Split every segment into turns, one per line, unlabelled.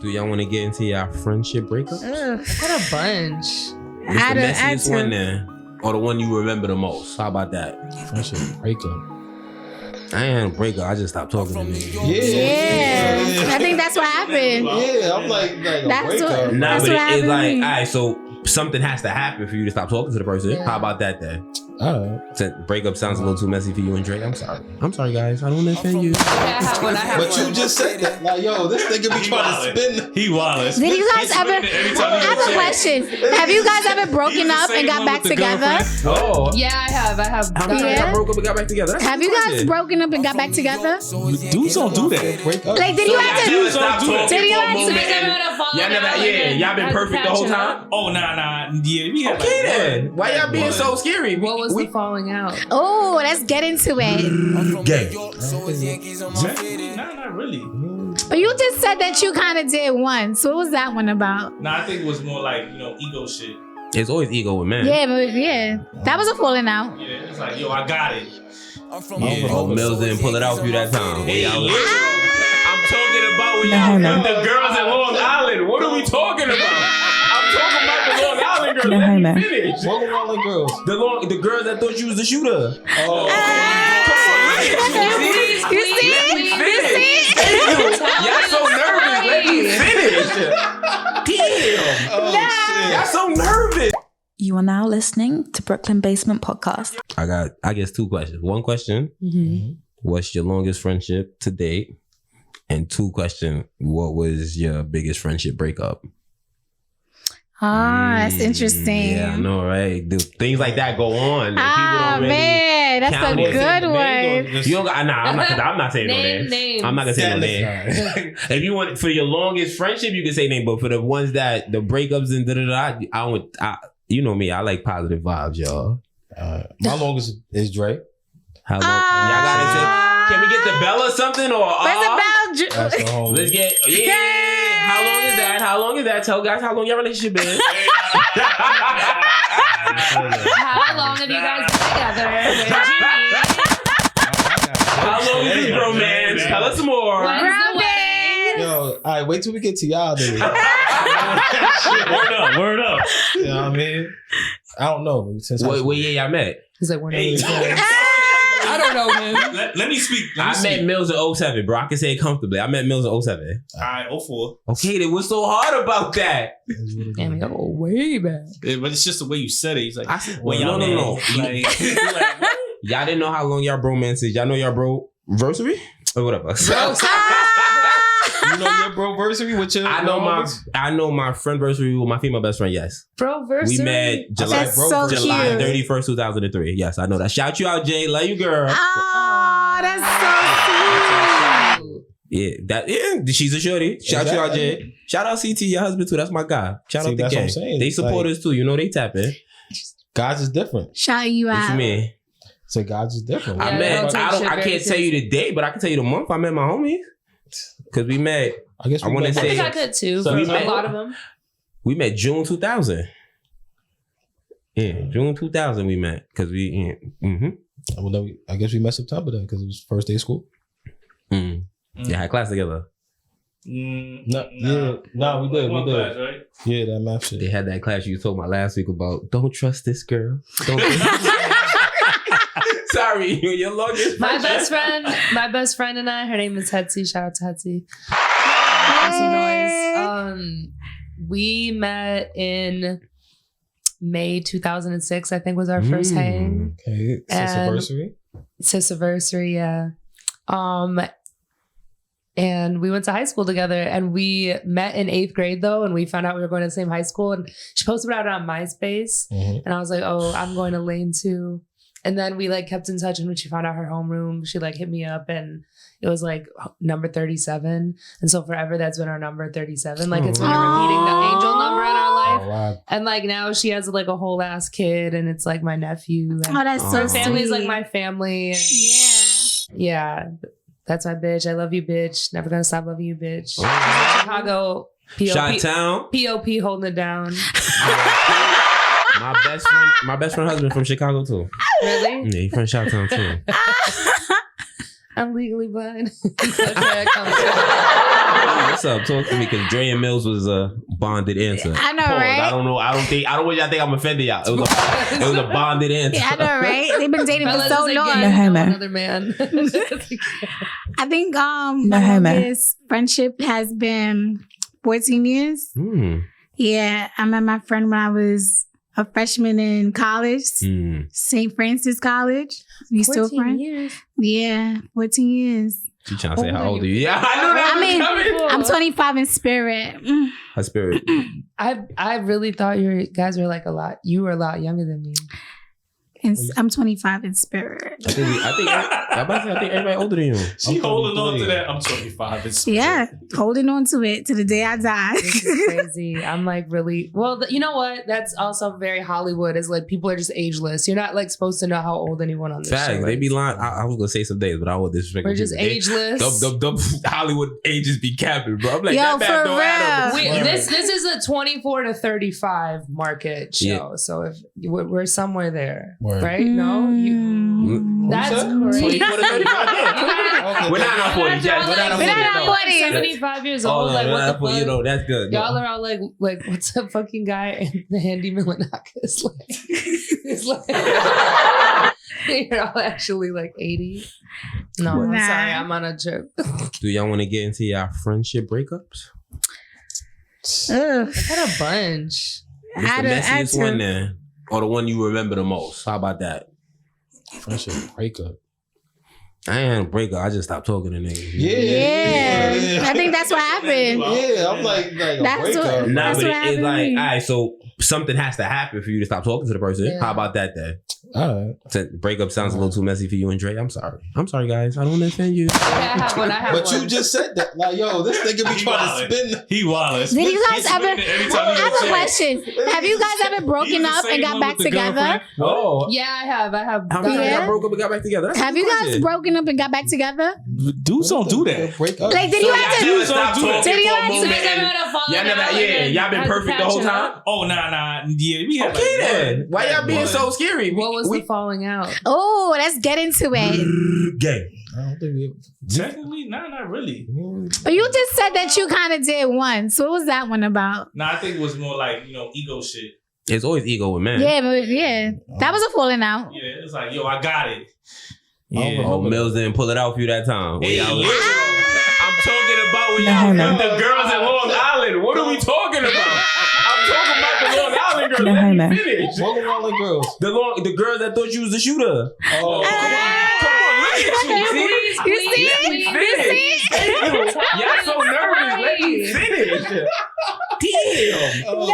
Do y'all want to get into your friendship breakups?
I got a bunch.
What's the messiest one then? Or the one you remember the most? How about that?
Friendship breakup.
I ain't had a breakup. I just stopped talking to niggas.
Yeah. I think that's what happened.
Yeah, I'm like a breakup.
Nah, but it's like,
happened.
all right, so something has to happen for you to stop talking to the person.
Yeah.
How about that then?
Alright.
Breakup sounds a little too messy for you and Drake. I'm sorry, guys. I don't want to offend you.
I have
But you just said that. Like, yo, this nigga be trying to spin.
He wildin'.
Did you guys ever? I have a question. Have you guys ever broken up and got back together?
Oh.
Yeah, I have.
How many times y'all broke up and got back together? That's
Have you guys broken up and got back together?
Dudes don't do that.
Break up.
Like, did you have to?
Y'all stop talking
Did you
for a
have to?
moment and- y'all been perfect the whole time?
Oh, nah. Yeah, we had
Okay then. Why y'all being so scary?
What was the falling out?
Oh, let's get into it.
Gay.
Nah, not really.
But you just said that you kind of did once. What was that one about?
Nah, I think it was more like, ego shit.
It's always ego with men.
Yeah, but yeah, that was a falling out.
Yeah, it's like, yo, I got it.
Yeah. Oh, Mills didn't pull it out for you that time.
Hey,
I'm
yeah.
talking about when y'all with the girls in Long Island. What are we talking about? I'm talking about the Long Island girls. Let me finish.
What were all the girls?
The girls that thought you was the shooter.
Oh.
You see?
Y'all so nervous. Let me finish. Damn.
Oh, shit.
Y'all so nervous.
You are now listening to Brooklyn Basement Podcast.
I got, I guess, two questions. One question, what's your longest friendship to date? And two question, what was your biggest friendship breakup?
That's interesting.
Yeah, I know, right? Things like that go on. And people don't really
man, that's a
count it.
good one.
You don't got, I'm not saying no names.
Names.
I'm not gonna say no names. If you want for your longest friendship, you can say name. But for the ones that the breakups and you know me, I like positive vibes, y'all.
My longest is Dre.
How long? Y'all got it? Can we get the bell or something? Or
Where's the bell?
That's the whole.
let's get How long is that? How long is that? Tell guys how long your relationship is.
How long have you guys been together?
How long is this bromance? Tell us more.
When's the wedding?
Yo, all right, wait till we get to y'all then.
Word up.
You know what I mean? I don't know. Since
What year y'all met?
He's like, we're not
Hey,
really friends. I don't know him.
Let me speak.
I met Mills in 07, bro. I can say it comfortably. I met Mills in 07.
All right, 04.
Okay, then what's so hard about that?
And we go way back.
Yeah, but it's just the way you said it. He's like,
I said,
well,
no.
Like,
Y'all didn't know how long y'all bromance is. Y'all know y'all bro-versary? Or whatever.
You know your bro-versary with your
I know my friend-versary with my female best friend, yes.
Bro-versary?
We met July
That's so
July
cute.
31st, 2003. Yes, I know that. Shout you out, Jay. Love you, girl.
Oh, that's so sweet.
Yeah, she's a shorty. Shout you out, Jay. Shout out CT, your husband too. That's my guy. Shout out to
that's what I'm
K.
saying.
They support us too. You know they tap in.
Guys is different.
Shout you
What
out.
you mean?
So guys is different.
Yeah,
I can't tell you the date, but I can tell you the month I met my homies. Cause we met.
I guess
I want to
I
say
think I could too.
So
For
we
a
met-
lot of them.
we met June 2000. Yeah, June 2000 we met because we.
Well, then I guess we met September then because it was first day of school.
Yeah, had class together.
We did.
Class, right?
Yeah, that math shit.
They had that class you told my last week about. Don't trust this girl. Don't. Sorry, your longest.
My best friend and I, her name is Hetzi. Shout out to Hetzi. Make some noise. We met in May 2006, I think was our first hang.
Okay, anniversary.
Sissiversary, yeah. And we went to high school together, and we met in 8th grade though, and we found out we were going to the same high school, and she posted about it on MySpace, and I was like, oh, I'm going to Lane too. And then we like kept in touch, and when she found out her homeroom, she like hit me up, and it was like number 37. And so forever that's been our number 37. Like it's been a repeating the angel number in our life.
Oh, wow.
And like now she has like a whole ass kid, and it's like my nephew. And
Oh, that's so
her family's
sweet.
like my family. And
Yeah.
yeah, that's my bitch. I love you, bitch. Never gonna stop loving you, bitch. She's in Chicago.
Chi-town.
POP holding it down.
My best friend husband from Chicago too.
Really?
Yeah, he from Chi-town too.
I'm legally blind. Okay,
What's up? Talk to me, because Dre and Mills was a bonded answer.
I know,
Pause.
right?
I don't want y'all to think I'm offended y'all. It was a bonded answer.
Yeah, I know, right? They've been dating for
Fellas,
so
it's like
long.
getting
No
to know
homo.
another man.
I think
No
my
homo.
longest friendship has been 14 years. Yeah, I met my friend when I was a freshman in college, St. Francis College. We still
14
friends?
years.
Yeah, 14 years.
She trying to say how old are you? Yeah, I know that.
I mean,
coming.
I'm 25 in spirit.
Her spirit.
I really thought you guys were like you were a lot younger than me.
And I'm 25 in spirit.
I think everybody older than you.
She holding on to that. I'm 25. It's
Yeah, holding on to it to the day I die.
This is crazy. I'm like really well. You know what? That's also very Hollywood. Is like people are just ageless. You're not like supposed to know how old anyone on this
Facts.
show
They be
is.
lying. I was gonna say some days, but I would disrespect.
We're just
people.
ageless.
The Hollywood ages be capping, bro. I'm like,
Yo,
that bad
for
don't add up.
real.
This is a 24 to 35 market show.
Yeah.
So if we're somewhere there,
Word.
right? No, that's crazy.
24 to 35. Yeah. We're not in our 40s, Jazz. We're not in our
We're not in our
40s.
40s.
75 years
Oh,
old.
no,
Like
we're not in
what
our
the
40s.
fuck?
You know, that's good.
Y'all are all like what's that fucking guy in the Handy Milanakis? Like, it's like you're all actually like 80. No, I'm
Nah.
sorry, I'm on a trip.
Do y'all want to get into your friendship breakups?
Ugh.
I had a bunch.
What's
I
the
had
messiest
to-
one then? Or the one you remember the most? How about that?
Friendship breakup.
I ain't had a breakup. I just stopped talking to niggas.
Yeah. I think that's what happened.
Yeah, I'm like a
That's what-
breakup.
Nah,
That's
but
what
it's
happened to
like,
me.
all right, so something has to happen for you to stop talking to the person.
Yeah.
How about that then?
All right.
So breakup sounds a little too messy for you and Dre. I'm sorry, guys. I don't want to offend you.
I have one.
But you just said that. Like, yo, this nigga be
He
trying to
wildin'.
spin.
He wild.
Did you guys ever? I have a question. Have you guys ever broken up and got back together?
Oh,
Yeah, I have.
how many times
Yeah.
y'all broke up and got back together? That's a
Have
good
you guys
question.
broken up and got back together?
Dudes don't do that.
Break up.
Like, did you have to?
Y'all never stopped
Did
talking
you
for a
have to-
moment
You guys ever
and-
had a falling
Y'all never,
out and
yeah,
then
y'all been
had to
perfect the
patch
whole
it
time.
up?
Oh, nah. Yeah, we had
Okay
like,
then. Why y'all being so scary?
What was the falling out?
Oh, let's get into it.
Gay.
I don't think we.
Technically, not really.
But you just said that you kind of did once. What was that one about?
Nah, I think it was more like, ego shit.
It's always ego with men.
Yeah, but that was a falling out.
Yeah, it's like, yo, I got it.
I don't
Yeah.
Oh, Mills didn't pull it out for you that time.
Hey,
When y'all was-
yeah.
I'm talking about when
No,
y'all
no.
with the girls in Long Island. What are we talking about? I'm talking about the Long Island girls.
No,
Let me
homo.
finish.
Welcome all the girls.
The girls that thought you was the shooter.
Oh,
Come on, look at you. See?
You see?
Let me finish. Y'all so nervous. Let me finish. Damn.
oh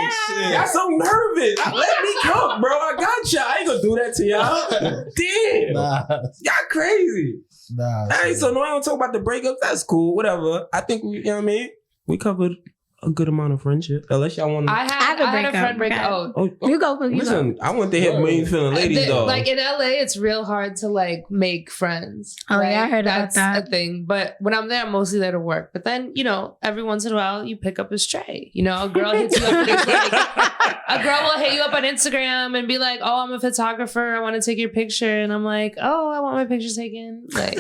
Y'all so nervous. Let me cook, bro. I got y'all. I ain't gonna do that to y'all. Damn.
shit. Nah.
Y'all crazy.
Nah.
All right, so no, I don't talk about the breakups. That's cool. Whatever. I think we, you know what I mean? We covered a good amount of friendship. Unless y'all want to.
I had a friend break up.
Oh,
You go for you.
listen, I want to hit main feeling ladies though.
Like in LA, it's real hard to like make friends.
Oh, yeah, I heard about
That's
that.
a thing. But when I'm there, I'm mostly there to work. But then, every once in a while, you pick up a stray. A girl hits you up. And it's like, a girl will hit you up on Instagram and be like, "Oh, I'm a photographer. I want to take your picture." And I'm like, "Oh, I want my pictures taken. Like,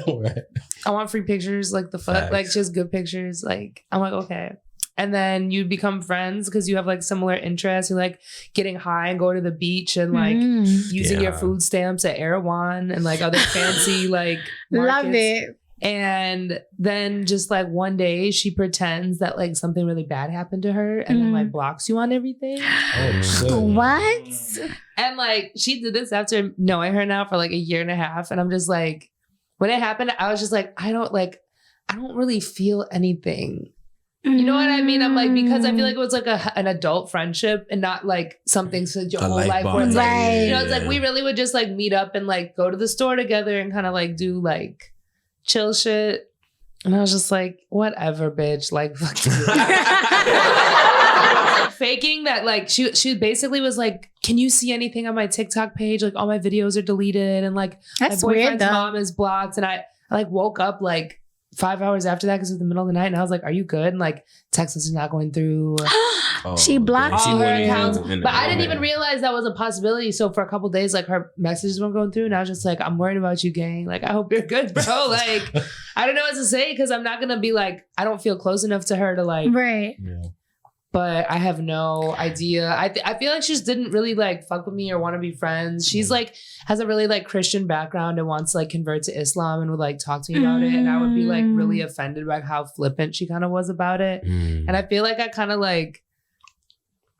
Right.
I want free pictures. Like the fuck,
Facts.
like just good pictures. Like I'm like, okay." And then you become friends because you have like similar interests. You like getting high and going to the beach and like using your
Yeah.
food stamps at Erewhon and like other fancy like
Love
markets.
it.
And then just like one day she pretends that like something really bad happened to her and then like blocks you on everything.
Oh shit.
What?
And like she did this after knowing her now for like a year and a half. And I'm just like, when it happened, I was just like, I don't really feel anything. You know what I mean? I'm like, because I feel like it was like an adult friendship and not like something for your
A
whole
life
life where
bond.
it's like,
Right.
it's like we really would just like meet up and like go to the store together and kind of like do like chill shit. And I was just like, whatever, bitch. Like, fuck you. Faking that, like, she basically was like, can you see anything on my TikTok page? Like, all my videos are deleted and like
That's
my
weird
boyfriend's
though.
mom is blocked. And I like woke up like 5 hours after that because it was the middle of the night, and I was like, "Are you good?" And like, text message not going through.
She blocked
all
you.
her accounts, but I didn't even realize that was a possibility. So for a couple days, like her messages weren't going through, and I was just like, "I'm worried about you, gang. Like, I hope you're good, bro." Like, I don't know what to say because I'm not gonna be like, I don't feel close enough to her to like,
right.
Yeah.
But I have no idea. I feel like she just didn't really like fuck with me or want to be friends. She's like has a really like Christian background and wants to like convert to Islam and would like talk to me about it. And I would be like really offended by how flippant she kind of was about it. And I feel like I kind of like,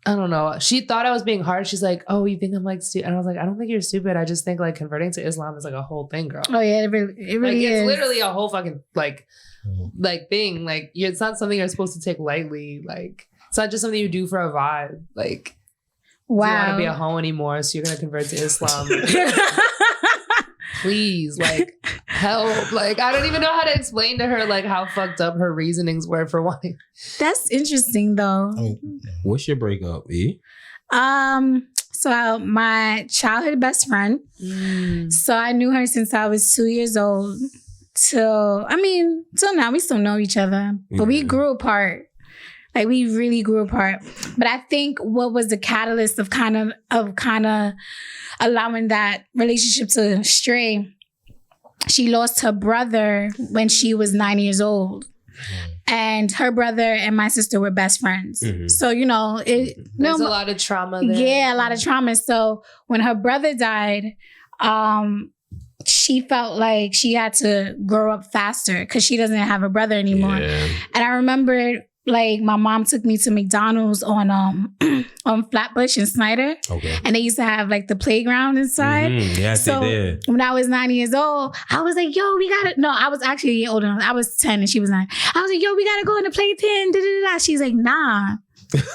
I don't know. She thought I was being harsh. She's like, "Oh, you think I'm like stupid?" And I was like, "I don't think you're stupid. I just think like converting to Islam is like a whole thing, girl."
Oh yeah, it really
Like
is.
it's literally a whole fucking like thing. Like it's not something you're supposed to take lightly. Like it's not just something you do for a vibe. Like, you don't want to be a hoe anymore, so you're gonna convert to Islam. Please, like, help. Like, I don't even know how to explain to her like how fucked up her reasonings were for wanting.
That's interesting though.
I mean,
What's your breakup, E?
So my childhood best friend. So I knew her since I was 2 years old. Till now we still know each other, but we grew apart. Like we really grew apart. But I think what was the catalyst of kind of allowing that relationship to stray, she lost her brother when she was 9 years old. And her brother and my sister were best friends. So, you know,
There's a lot of trauma there.
Yeah, a lot of trauma. So when her brother died, she felt like she had to grow up faster because she doesn't have a brother anymore.
Yeah.
And I remember like my mom took me to McDonald's on Flatbush and Snyder.
Okay.
And they used to have like the playground inside.
Yes,
So
they did.
when I was 9 years old, I was like, "Yo, we gotta." No, I was actually a year older. I was 10 and she was 9. I was like, "Yo, we gotta go in the playpen." She's like, "Nah."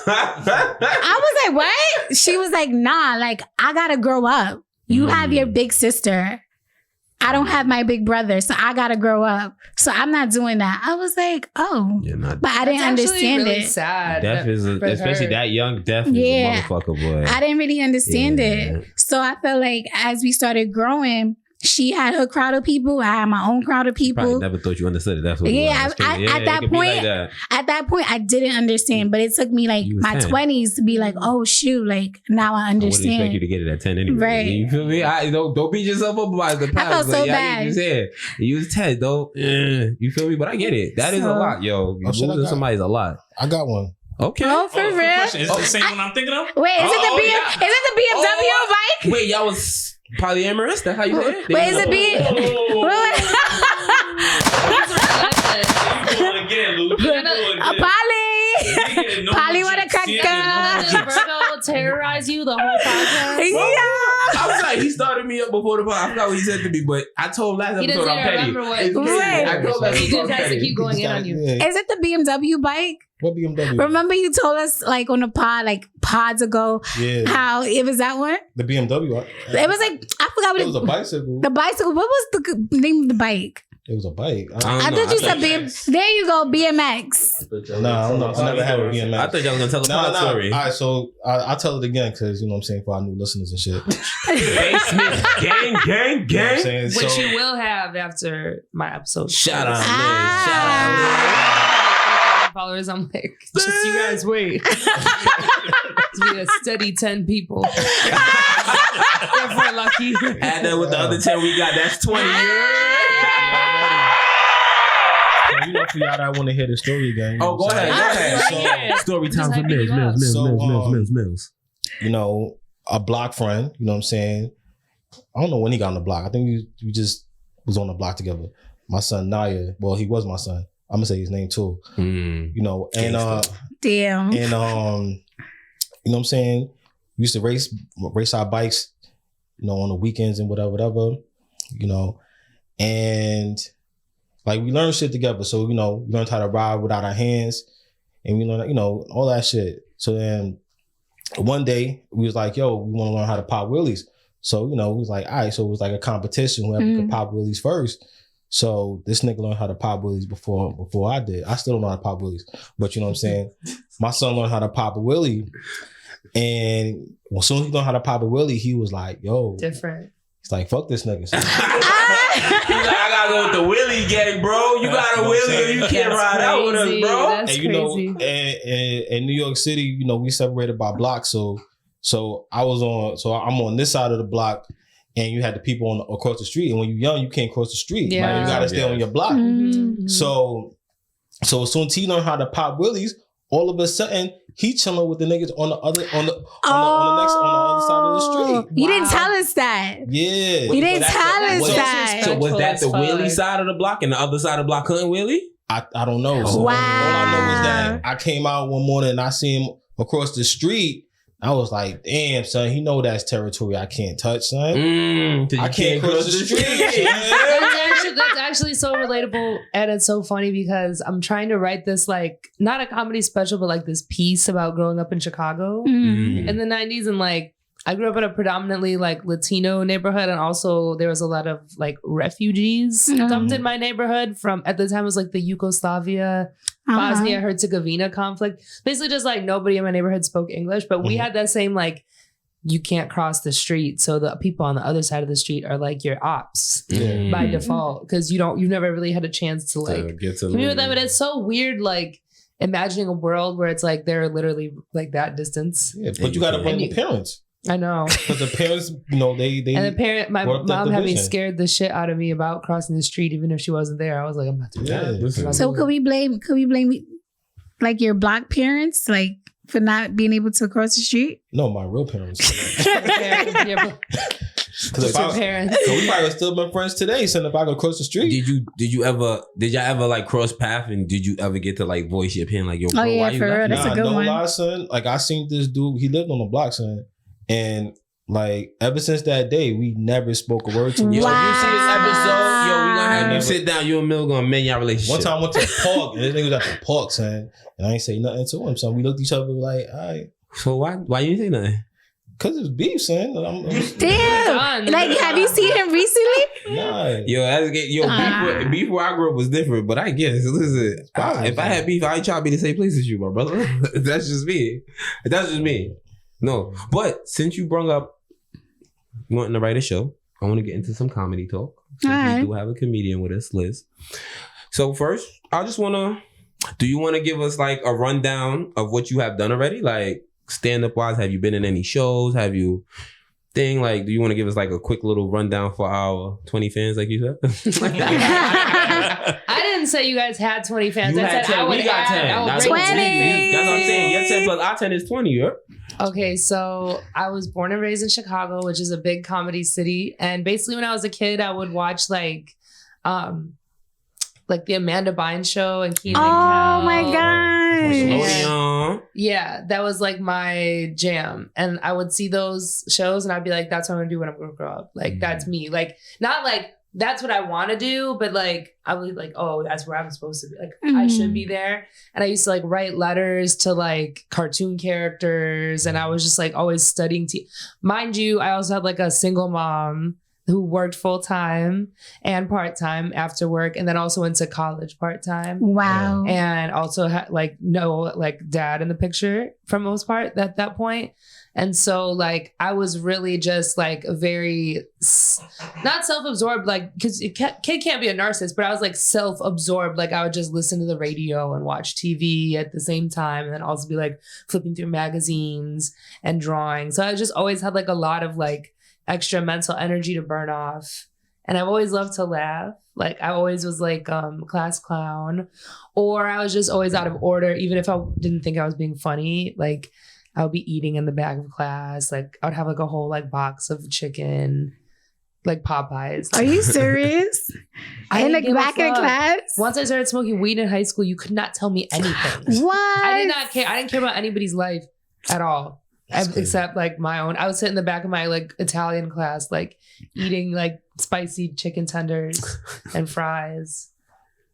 I was like, "What?" She was like, "Nah, like I gotta grow up. You have your big sister. I don't have my big brother, so I gotta grow up. So I'm not doing that." I was like, "Oh,"
You're not.
but I didn't understand
really
it.
Sad.
Death is especially
her.
that young. Death is
Yeah.
a motherfucker, boy.
I didn't really understand
Yeah.
it. So I felt like as we started growing, she had her crowd of people. I had my own crowd of
Probably
people.
never thought you understood it. That's what.
Yeah,
it was.
at
It
that
could be
point-
like that.
At that point, I didn't understand, but it took me like
You was
my
10.
20s to be like, "Oh shoot!" Like now I
I wouldn't expect you
understand.
to get it at 10 anyway.
Right.
You feel me? Don't beat yourself up about the past.
felt
but
so
yeah,
bad.
You said you was 10 though. You feel me? But I get it. That is a
So-
lot, yo.
Oh, shit, I
Losing
got-
somebody's a lot.
I got one.
Okay.
Oh, for
quick
real?
question. Is it the same one I'm thinking of?
Wait, is it
Oh,
the
yeah.
is it the BMW bike?
Wait, y'all was polyamorous? That's how you said it?
Wait, is it B?
You doing it again, Lou. You doing it again.
Polly. Polly with a cracker.
Did Virgo terrorize you the whole podcast?
Yeah.
I was like, he started me up before the podcast. I forgot what he said to me, but I told last
He
episode
doesn't
I'm petty.
remember what-
It's crazy.
Right.
I told last
He
episode
just
I'm
has to
petty.
keep going in on you.
Yeah.
Is it the BMW bike?
What BMW?
Remember you told us like on the pod, like pods ago,
Yeah,
how it was that one?
the BMW.
It was like, I forgot what
It was a bicycle.
the bicycle. What was the name of the bike?
It was a bike.
I
I
don't know.
thought you said
BMX.
There you go, BMX.
Nah, I don't know. I never had a BMX.
I thought y'all was gonna tell a
Nah,
pod story.
All right, so I'll tell it again because you know what I'm saying for our new listeners and shit.
Basement gang, gang,
You know what I'm
gang.
saying?
Which
So,
you will have after my episode.
Shout out,
Ah.
man. Shout out,
Followers, I'm like, just you guys wait. It's be a steady 10 people. If we're lucky.
man. Add that with the other 10 we got. That's 20.
so, you know, for y'all that want to hear the story again. You know
Oh, go
what I'm
ahead.
saying?
Go ahead.
So,
Story time
Just
for
hyping
Mills,
you up.
Mills.
you know, a block friend, you know what I'm saying? I don't know when he got on the block. I think we just was on the block together. My son Naya, well, he was my son. I'm gonna say his name too. You know, and
Damn.
you know what I'm saying? We used to race our bikes, you know, on the weekends and whatever, you know, and like we learned shit together. So, you know, we learned how to ride without our hands and we learned, you know, all that shit. So then one day we was like, yo, we want to learn how to pop wheelies. So, you know, we was like, all right, so it was like a competition, whoever could pop wheelies first. So this nigga learned how to pop wheelies before I did. I still don't know how to pop wheelies, but you know what I'm saying? My son learned how to pop a wheelie. And as soon as he learned how to pop a wheelie, he was like, yo,
Different.
He's like, fuck this nigga.
He's like, I gotta go with the Willie gang, bro. You got a Willie or you can't ride out with us, bro.
That's
And you
crazy.
know, in New York City, you know, we separated by blocks. So I'm on this side of the block, and you had the people across the street. And when you're young, you can't cross the street.
Yeah.
Like, you gotta stay on your block.
Mm.
So as soon as he learned how to pop willies, all of a sudden he chilling with the niggas on the other side of the street.
You didn't tell us that.
Yeah.
You didn't tell us that.
So was that the
Fuck.
wheelie side of the block and the other side of the block couldn't wheelie?
I don't know. So
Wow.
all I know is that I came out one morning and I see him across the street. I was like, damn, son, he know that's territory I can't touch, son. I can't cross the street.
That's actually so relatable, and it's so funny because I'm trying to write this, like, not a comedy special, but like this piece about growing up in Chicago
Mm.
in the 90s. And like, I grew up in a predominantly like Latino neighborhood, and also there was a lot of like refugees dumped in my neighborhood from, at the time it was like the Yugoslavia, Bosnia Herzegovina conflict. Basically just like nobody in my neighborhood spoke English, but we had that same like, you can't cross the street, so the people on the other side of the street are like your ops by default, because you've never really had a chance to like
get to
commute with them. But it's so weird, like imagining a world where it's like they're literally like that distance.
Yeah, but you got to blame the parents.
I know.
Because the parents, you know, they
And the parent, my
brought up that
mom had me
division.
scared the shit out of me about crossing the street, even if she wasn't there. I was like, I'm not doing that.
listen.
So could we blame like your black parents, like, for not being able to cross the street?
No, my real parents.
Your
Because
parents.
so we might have still been friends today, son, if I could cross the street.
Did y'all ever like cross path, and did you ever get to like voice your opinion, like, yo, bro,
Oh, yeah,
why you
for real.
left?
That's a good
no
one.
lie, son. Like, I seen this dude, he lived on the block, son. And like, ever since that day, we never spoke a word to each
Yo,
other.
if you see this episode, yo, we gonna have you
Wow.
sit down, you and Mill gonna mend your relationship.
One time I went to the park, and this nigga was at the park, son. And I ain't say nothing to him, son. We looked at each other like, all right.
So why you didn't say nothing?
Because it's beef, son.
Damn. Like, have you seen him recently?
Nah.
Yo, beef where I grew up was different, but I guess, listen, if I had beef, I ain't trying to be the same place as you, my brother. That's just me. No, but since you brought up wanting to write a show, I want to get into some comedy talk. Since
Alright.
we do have a comedian with us, Liz. So first, do you want to give us like a rundown of what you have done already? Like, stand-up wise, have you been in any shows? Do you want to give us like a quick little rundown for our 20 fans, like you said?
I didn't say you guys had 20 fans.
You
I
had
said
10,
I would
we got
add,
10.
I would
That's
bring
what
20.
That's what I'm saying. Your 10 plus our 10 is 20, yeah?
Okay, so I was born and raised in Chicago, which is a big comedy city. And basically when I was a kid, I would watch like the Amanda Bynes show and Keenan and
Oh
Kel.
my gosh.
Nickelodeon.
Yeah, that was like my jam. And I would see those shows and I'd be like, that's what I'm gonna do when I'm gonna grow up. Like, that's me. Like, not like that's what I want to do, but like I was like, oh, that's where I'm supposed to be. Like, I should be there. And I used to like write letters to like cartoon characters, and I was just like always studying. Mind you, I also had like a single mom who worked full time and part time after work, and then also went to college part time.
Wow.
And also had like no like dad in the picture for most part at that point. And so like I was really just like very not self-absorbed, like because kid can't be a narcissist, but I was like self-absorbed. Like I would just listen to the radio and watch TV at the same time, and then also be like flipping through magazines and drawing. So I just always had like a lot of like extra mental energy to burn off. And I've always loved to laugh. Like I always was like class clown, or I was just always out of order, even if I didn't think I was being funny. Like I would be eating in the back of class. Like I would have like a whole like box of chicken, like Popeyes.
Are you serious?
I
In
didn't
the
give a
back of
fuck.
class?
Once I started smoking weed in high school, you could not tell me anything.
What?
I did not care. I didn't care about anybody's life at all. Except like my own. I would sit in the back of my like Italian class, like eating like spicy chicken tenders and fries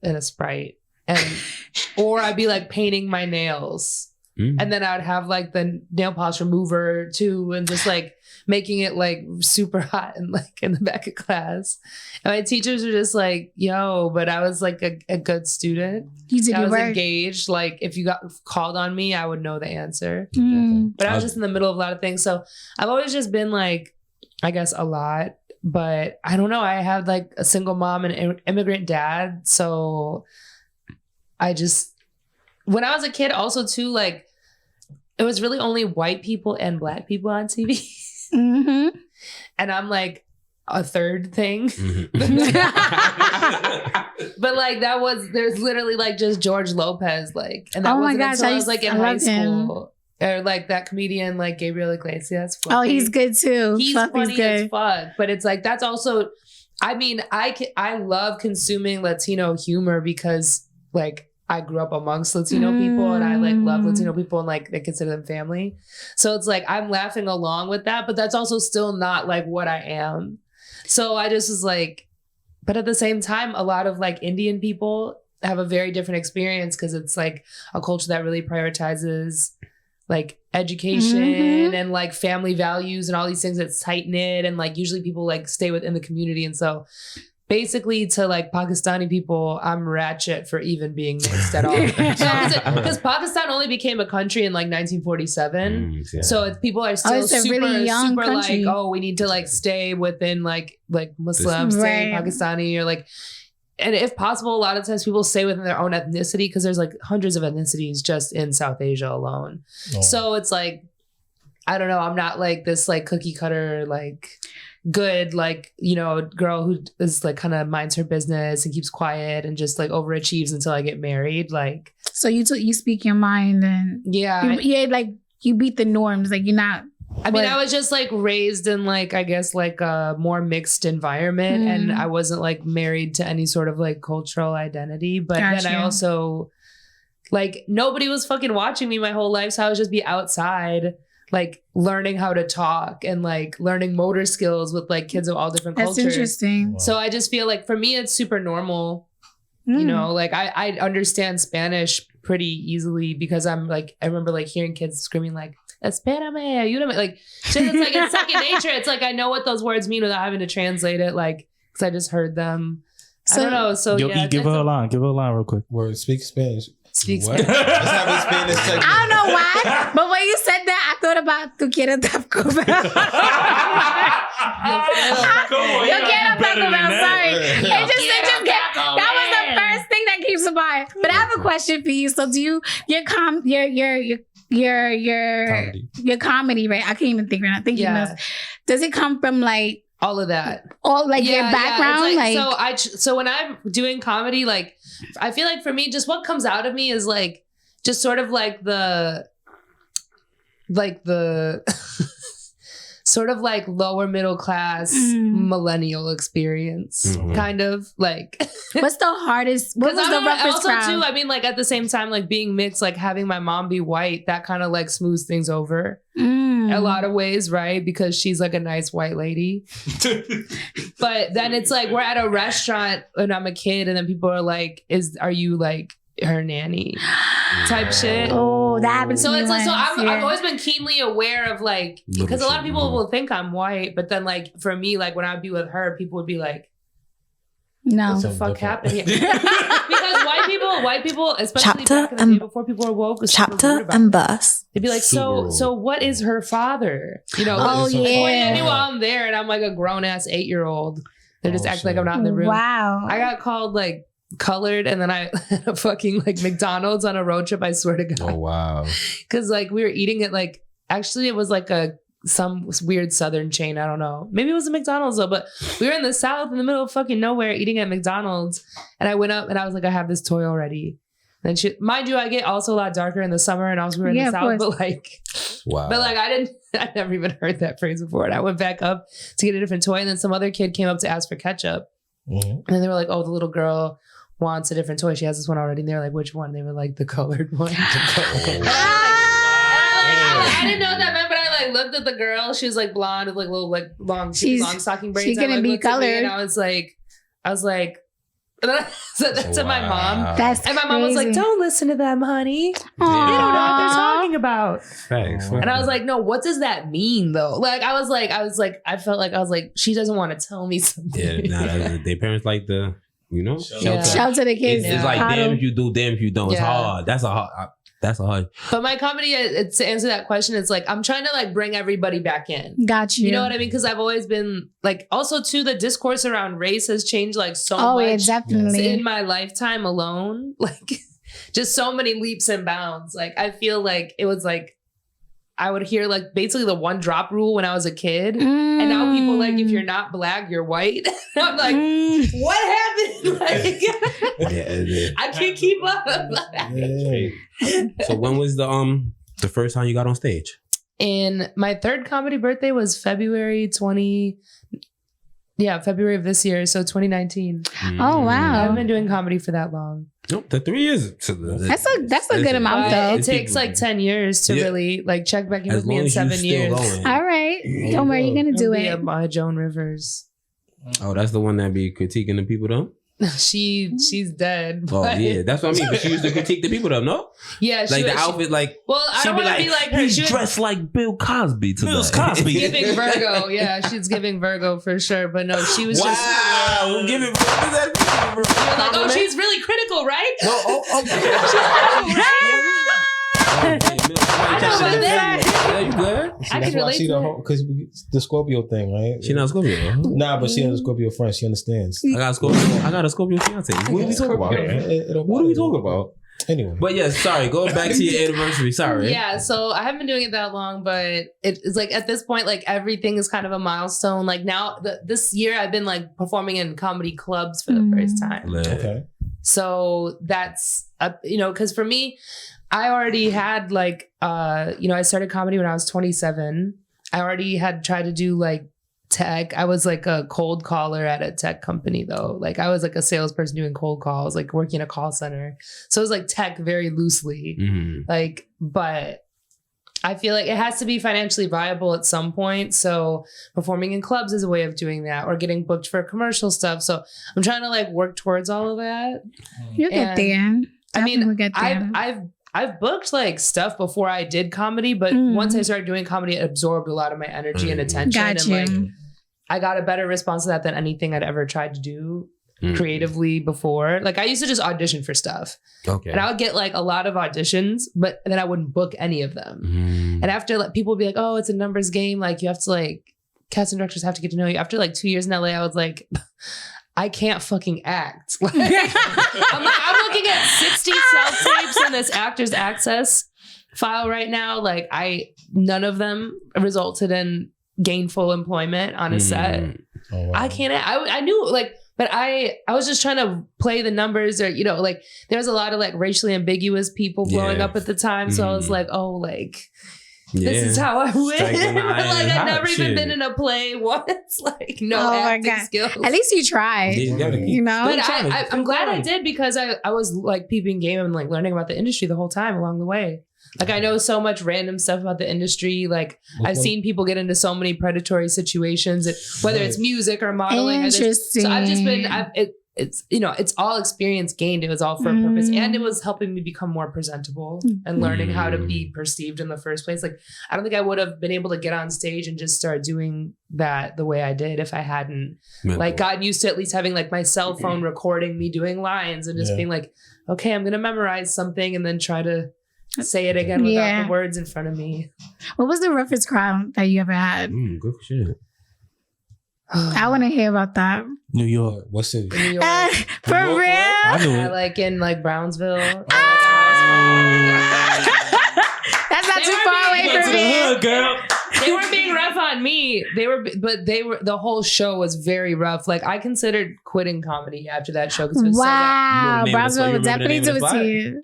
and a Sprite. Or I'd be like painting my nails. And then I'd have like the nail polish remover too, and just like making it like super hot and like in the back of class. And my teachers were just like, yo, but I was like a good student.
You did
I
your
was
work.
engaged. Like if you got called on me, I would know the answer.
Mm.
But I was just in the middle of a lot of things. So I've always just been like, I guess a lot. but I don't know. I had like a single mom and an immigrant dad. So I just, when I was a kid also too, like it was really only white people and black people on TV.
Mm-hmm.
And I'm like a third thing. But like there's literally like just George Lopez, like, and that wasn't until I was like in high school. Or like that comedian like Gabriel Iglesias.
Oh, he's good too.
He's funny as fuck. But it's like that's also, I mean, I love consuming Latino humor because like I grew up amongst Latino people and I like love Latino people and like they consider them family. So it's like I'm laughing along with that, but that's also still not like what I am. So I just was like, but at the same time, a lot of like Indian people have a very different experience because it's like a culture that really prioritizes like education and like family values and all these things that's tight knit, and like usually people like stay within the community. And so basically to like Pakistani people, I'm ratchet for even being mixed at all. Because Pakistan only became a country in like 1947. So it's, people are still super like, oh, we need to like stay within like Muslim, stay Pakistani, or like, and if possible, a lot of times people stay within their own ethnicity because there's like hundreds of ethnicities just in South Asia alone. So it's like, I don't know, I'm not like this like cookie cutter, like good, like, you know, girl who is like kind of minds her business and keeps quiet and just like overachieves until I get married. Like, so you speak your mind and like you beat the norms. Like you're not. I mean, I was just like raised in like, I guess like a more mixed environment and I wasn't like married to any sort of like cultural identity. But then I also like nobody was fucking watching me my whole life. So I would just be outside like learning how to talk and like learning motor skills with like kids of all different cultures.
That's interesting.
So I just feel like for me, it's super normal. You know, like I understand Spanish pretty easily because I'm like, I remember like hearing kids screaming like, espérame, ayúdame. Like, shit, it's like, it's second nature. It's like, I know what those words mean without having to translate it. Like, because I just heard them. So, I don't know. So yeah.
Give her a line. Give her a line real quick.
Word, speak Spanish.
Speak
what?
Spanish.
Let's have a Spanish segment.
I don't know why, but when you said that, I thought about Tu quieres Taco Bell. Yo quiero Taco Bell. Sorry. It just that was the first thing that came to mind. But I have a question for you. So do you your comedy, right? I can't even think right now. Thinking does it come from like
all of that?
All like your background?
Like so when I'm doing comedy, like I feel like for me, just what comes out of me is like just sort of like the sort of like lower middle class millennial experience, kind of like.
What's the hardest? What was the roughest crowd?
Too, I mean, like at the same time, like being mixed, like having my mom be white, that kind of like smooths things over in a lot of ways, right? Because she's like a nice white lady. But then it's like we're at a restaurant and I'm a kid, and then people are like, "Are you like her nanny?" type shit.
Oh, that happens.
So it's like, so I've always been keenly aware of like, because a lot of people will think I'm white, but then like for me, like when I would be with her, people would be like,
no,
what the fuck happened here? Because white people, especially back in the day before people were woke,
chapter and verse.
They'd be like, so what is her father? You know, pointing at me while I'm there, and I'm like a grown ass 8-year-old. They're just acting like I'm not in the room.
Wow,
I got called like colored, and then I had a fucking like McDonald's on a road trip, I swear to God.
Oh wow.
Because like we were eating it like, actually it was like some weird southern chain, I don't know, maybe it was a McDonald's though, but we were in the South in the middle of fucking nowhere eating at McDonald's, and I went up and I was like, I have this toy already. And she, mind you, I get also a lot darker in the summer, and we were in the South, but like,
wow.
But like I never even heard that phrase before, and I went back up to get a different toy, and then some other kid came up to ask for ketchup, and then they were like, oh, the little girl wants a different toy. She has this one already. And they were like, which one? They were like, the colored one. I didn't know what that meant, but I like looked at the girl. She was like blonde with like little like long stocking braids.
She's gonna be colored.
And I was like, and then I said that to my mom.
That's
and my mom was like, don't listen to them, honey. They don't know what they're talking about.
Thanks.
And I was like, no, what does that mean though? Like, I felt like she doesn't want to tell me something.
Yeah, their parents like the, you know,
shout to the kids.
It's like, damn if you do, damn if you don't. It's hard. That's a hard. That's a hard.
But my comedy, to answer that question, it's like I'm trying to like bring everybody back in.
Got you.
You know what I mean? Because I've always been like, also too, the discourse around race has changed like so
Oh,
much
yeah, definitely.
in my lifetime alone. Like just so many leaps and bounds. Like I feel like it was like I would hear like basically the one drop rule when I was a kid. And now people like, if you're not black, you're white. I'm like, what happened? Like, I can't keep up.
So when was the first time you got on stage?
And my third comedy birthday was February of this year. So 2019.
Oh, wow.
I haven't been doing comedy for that long.
Nope, the 3 years.
That's a good amount, though.
It takes like 10 years to really like check back in with me in 7 years.
All right. Don't worry, you're going to do it.
Joan Rivers.
Oh, that's the one that be critiquing the people, though?
She's dead.
Oh, yeah. That's what I mean. But she used to critique the people, though, no?
Yeah.
Like the outfit, like...
Well, I don't want to be like her.
He's dressed like Bill Cosby today.
Bill Cosby.
Giving Virgo. Yeah, she's giving Virgo for sure. But no, she was just...
Wow. Giving Virgo.
You're like, oh, she's really critical, right?
No, okay. You good?
I can relate to it.
Because the Scorpio thing, right?
She not Scorpio.
Nah, but she has a Scorpio friend. She understands.
I got a Scorpio fiance. What are we talking about? What are we talking about?
Anyway.
But yeah, sorry. Going back to your anniversary. Sorry.
Yeah, so I haven't been doing it that long, but it's like at this point, like everything is kind of a milestone. Like now, this year I've been like performing in comedy clubs for the first time.
Okay.
So that's, because for me, I already had like, I started comedy when I was 27. I already had tried to do like tech. I was like a cold caller at a tech company though. Like I was like a salesperson doing cold calls, like working in a call center. So it was like tech very loosely. Mm-hmm. Like, but I feel like it has to be financially viable at some point. So performing in clubs is a way of doing that, or getting booked for commercial stuff. So I'm trying to like work towards all of that.
You'll get there.
I mean,
we'll get there.
I've booked like stuff before I did comedy, but once I started doing comedy, it absorbed a lot of my energy and attention.
Got you.
And like, I got a better response to that than anything I'd ever tried to do creatively before. Like I used to just audition for stuff. Okay. And I would get like a lot of auditions, but then I wouldn't book any of them. And after like people would be like, oh, it's a numbers game. Like you have to like, casting directors have to get to know you. After like 2 years in LA, I was like, I can't fucking act. Like, I'm looking at 60 self-tapes in this Actors Access file right now. Like none of them resulted in gainful employment on a set. Oh, wow. I can't, I knew like, but I was just trying to play the numbers, or, like there was a lot of like racially ambiguous people blowing up at the time. So I was like, oh, like, this is how I win. Like I've never even been in a play once. Like no acting skills.
At least you tried.
But I'm glad I did, because I was like peeping game and like learning about the industry the whole time along the way. Like I know so much random stuff about the industry. Like I've seen people get into so many predatory situations, whether it's music or modeling.
Interesting.
So I've just been. It's all experience gained. It was all for a purpose, and it was helping me become more presentable and learning how to be perceived in the first place. Like I don't think I would have been able to get on stage and just start doing that the way I did if I hadn't like gotten used to at least having like my cell phone recording me doing lines and just being like, okay, I'm gonna memorize something and then try to say it again without the words in front of me.
What was the roughest crowd that you ever had?
Good shit.
I want to hear about that.
New York. What city?
New York.
For real?
I knew it.
Like in like Brownsville. That's
not too far away from me.
Girl.
They weren't being rough on me. The whole show was very rough. Like I considered quitting comedy after that show because it was
wow. Brownsville would definitely do it to you.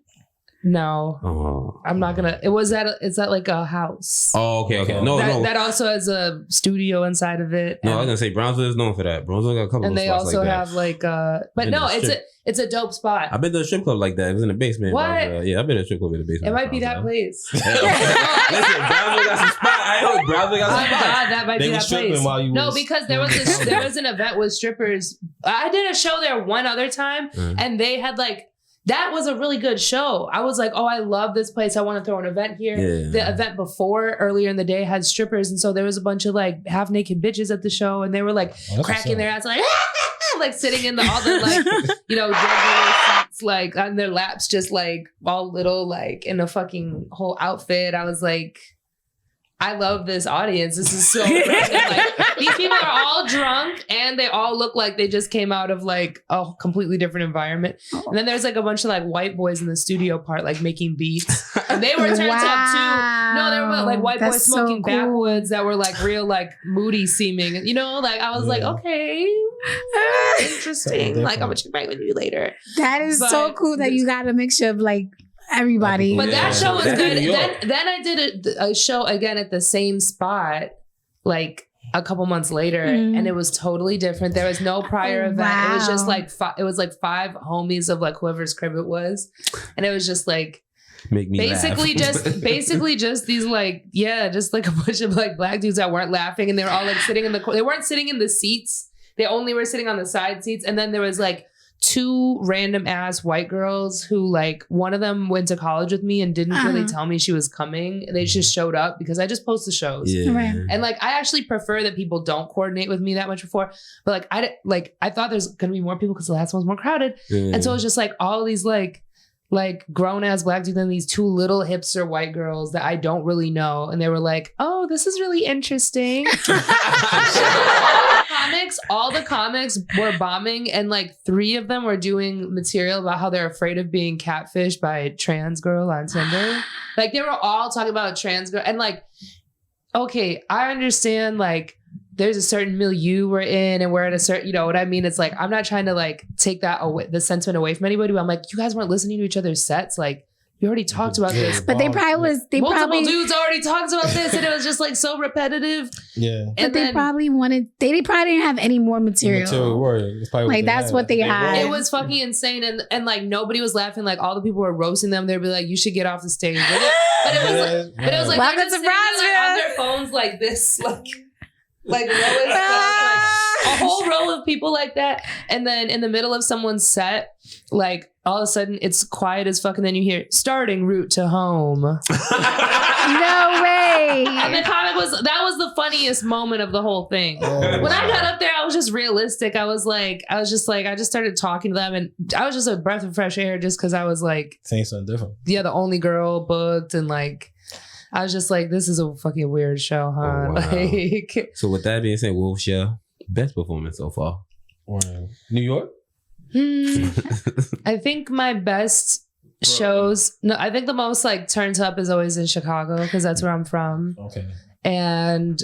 No, I'm not gonna. It's at like a house.
Oh, okay. No.
That also has a studio inside of it.
No, I was gonna say Brownsville is known for that. Brownsville got a couple.
And
of
they
spots
also
like
have like but no, it's a dope spot.
I've been to a strip club like that. It was in the basement.
What?
Yeah, I've been to a strip club in the basement.
It might be that place.
Listen, Brownsville got some spot. I hope Brownsville got some spot.
That might be that place. No, because there was an event with strippers. I did a show there one other time, and they had like. That was a really good show. I was like, oh, I love this place. I want to throw an event here. Yeah. The event before, earlier in the day, had strippers. And so there was a bunch of like half naked bitches at the show. And they were like cracking their ass like, like sitting in all the like, regular seats like on their laps, just like all little, like in a fucking whole outfit. I was like, I love this audience. This is so random. Like, these people are all drunk and they all look like they just came out of like a completely different environment. And then there's like a bunch of like white boys in the studio part, like making beats. And they were turned up too. No, they were like white boys smoking backwoods that were like real like moody seeming. You know, like I was like, okay, interesting. Like I'm gonna check back with you later.
That is so cool that you got a mixture of like everybody.
But that show was good. Then I did a show again at the same spot, like a couple months later, and it was totally different. There was no prior event. Wow. It was just like it was like 5 homies of like whoever's crib it was, and it was just like
make me
basically
laugh.
basically just these like just like a bunch of like black dudes that weren't laughing, and they were all like sitting in they weren't sitting in the seats. They only were sitting on the side seats, and then there was like 2 random ass white girls who like one of them went to college with me and didn't really tell me she was coming. They just showed up because I just post the shows.
Yeah. Right.
And like I actually prefer that people don't coordinate with me that much before. But like I thought there's gonna be more people because the last one was more crowded. And so it was just like all these like grown ass black dudes and these 2 little hipster white girls that I don't really know. And they were like, oh, this is really interesting. All the comics were bombing, and like 3 of them were doing material about how they're afraid of being catfished by a trans girl on Tinder. Like they were all talking about trans girl, and like, okay, I understand like there's a certain milieu we're in and we're at a certain, you know what I mean? It's like, I'm not trying to like take that away, the sentiment away from anybody, but I'm like, you guys weren't listening to each other's sets. Like, you already talked about this.
But multiple
dudes already talked about this, and it was just like so repetitive.
Yeah.
But they probably didn't have any more material. Like that's what they had.
It was fucking insane, and like nobody was laughing. Like all the people were roasting them. They'd be like, "You should get off the stage." But it was like
welcome to
Brownsville on their phones like this, like a whole row of people like that, and then in the middle of someone's set, like all of a sudden it's quiet as fuck, and then you hear starting route to home.
No way.
And the comic was the funniest moment of the whole thing. When I got up there, I was just realistic. I just started talking to them, and I was just a breath of fresh air just because I was like
saying something different.
Yeah, the only girl booked, and like I was just like, this is a fucking weird show, huh?
Oh, wow.
Like,
so with that being said, what was your best performance so far?
New York?
I think my best shows, I think the most like turned up is always in Chicago because that's where I'm from.
Okay.
And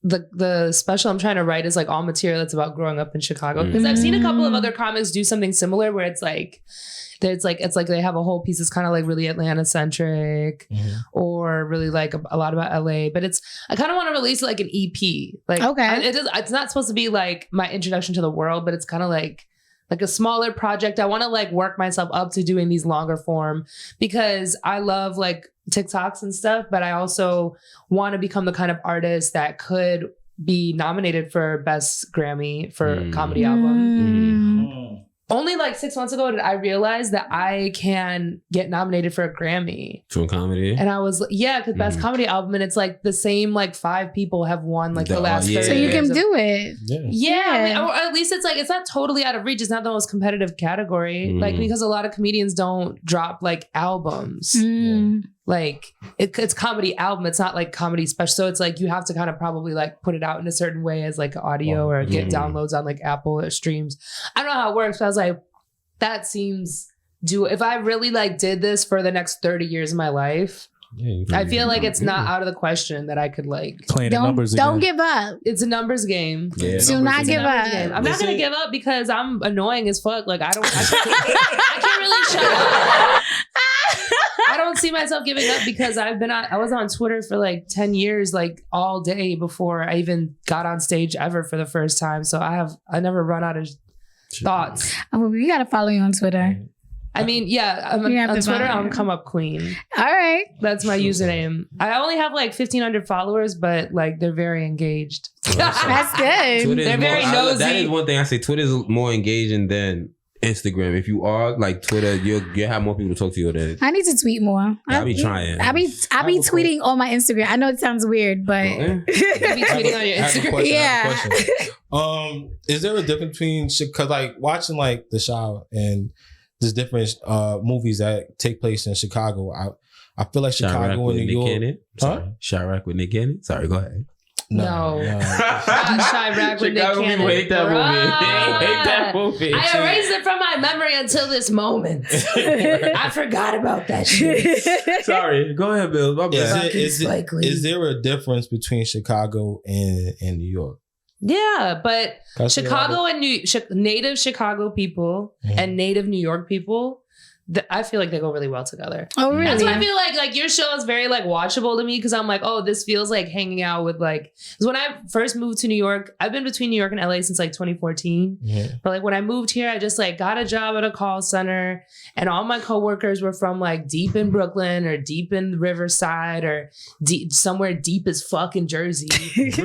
the special I'm trying to write is like all material that's about growing up in Chicago. Because I've seen a couple of other comics do something similar where it's like they have a whole piece that's kind of like really Atlanta centric or really like a lot about LA, but I kind of want to release like an EP. Like, okay, it's not supposed to be like my introduction to the world, but it's kind of like a smaller project. I want to like work myself up to doing these longer form because I love like TikToks and stuff, but I also want to become the kind of artist that could be nominated for Best Grammy for Comedy Album. Only like 6 months ago did I realize that I can get nominated for a Grammy.
For comedy?
And I was, because Best Comedy Album, and it's like the same like 5 people have won like the last 30
So you can do it.
Yeah. I mean, or at least it's like, it's not totally out of reach. It's not the most competitive category. Like, because a lot of comedians don't drop like albums. Like it's comedy album. It's not like comedy special. So it's like you have to kind of probably like put it out in a certain way as like audio or get downloads on like Apple or streams. I don't know how it works, but I was like, that seems if I really like did this for the next 30 years of my life, I feel like it's not out of the question that I could like
playing the numbers again.
Don't give up.
It's a numbers game.
Yeah,
do not give up.
I'm not gonna give up because I'm annoying as fuck. Like I can't really shut up. I don't see myself giving up because I was on Twitter for like 10 years, like all day before I even got on stage ever for the first time. So I never run out of thoughts.
Oh, we gotta follow you on Twitter.
I mean, I'm on Twitter, I'm Come Up Queen.
All right.
That's my username. I only have like 1,500 followers, but like they're very engaged.
That's good.
They're very nosy.
That is one thing I say. Twitter is more engaging than Instagram. If you are like Twitter, you'll have more people to talk to you than.
I need to tweet more.
I'll be trying.
I be tweeting on my Instagram. I know it sounds weird, but
you be tweeting on your Instagram.
Yeah. Is there a difference between because like watching like The Shop and there's different movies that take place in Chicago. I feel like Chicago and New York.
Chirac with Nick Cannon? Sorry, go ahead.
No. Chirac with Nick
Chicago
Cannon.
people hate that movie. Hate that movie.
I erased it from my memory until this moment. I forgot about that shit.
Sorry, go ahead, Bill. My bad.
Is there a difference between Chicago and New York?
Yeah, but Chicago and native Chicago people and native New York people, I feel like they go really well together.
Oh, really?
That's why I feel like your show is very like watchable to me because I'm like, oh, this feels like hanging out with like. Because when I first moved to New York, I've been between New York and LA since like 2014. Yeah. But like when I moved here, I just like got a job at a call center, and all my coworkers were from like deep in Brooklyn or deep in Riverside or somewhere deep as fuck in Jersey,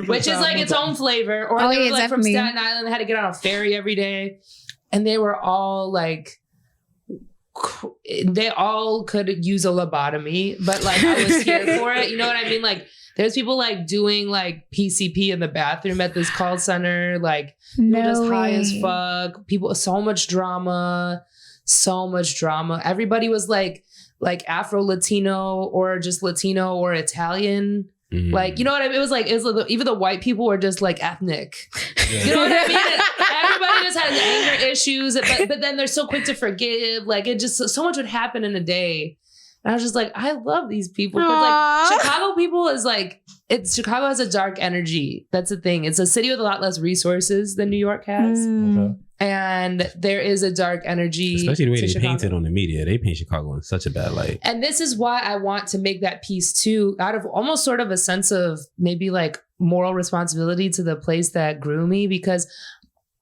which is like its own flavor. Or they were like from Staten Island, had to get on a ferry every day, and they were all like. They all could use a lobotomy, but like I was here for it. You know what I mean? Like there's people like doing like PCP in the bathroom at this call center, like just high as fuck. People, so much drama. Everybody was like Afro Latino or just Latino or Italian. Mm. Like, you know what I mean? It was like even the white people were just like ethnic. Yeah. You know what I mean? Everybody just has anger issues, but then they're so quick to forgive. Like it just so much would happen in a day. And I was just like, I love these people because like Chicago people is like Chicago has a dark energy. That's the thing. It's a city with a lot less resources than New York has. Okay. And there is a dark energy.
Especially the way they paint it on the media. They paint Chicago in such a bad light.
And this is why I want to make that piece too, out of almost sort of a sense of maybe like moral responsibility to the place that grew me, because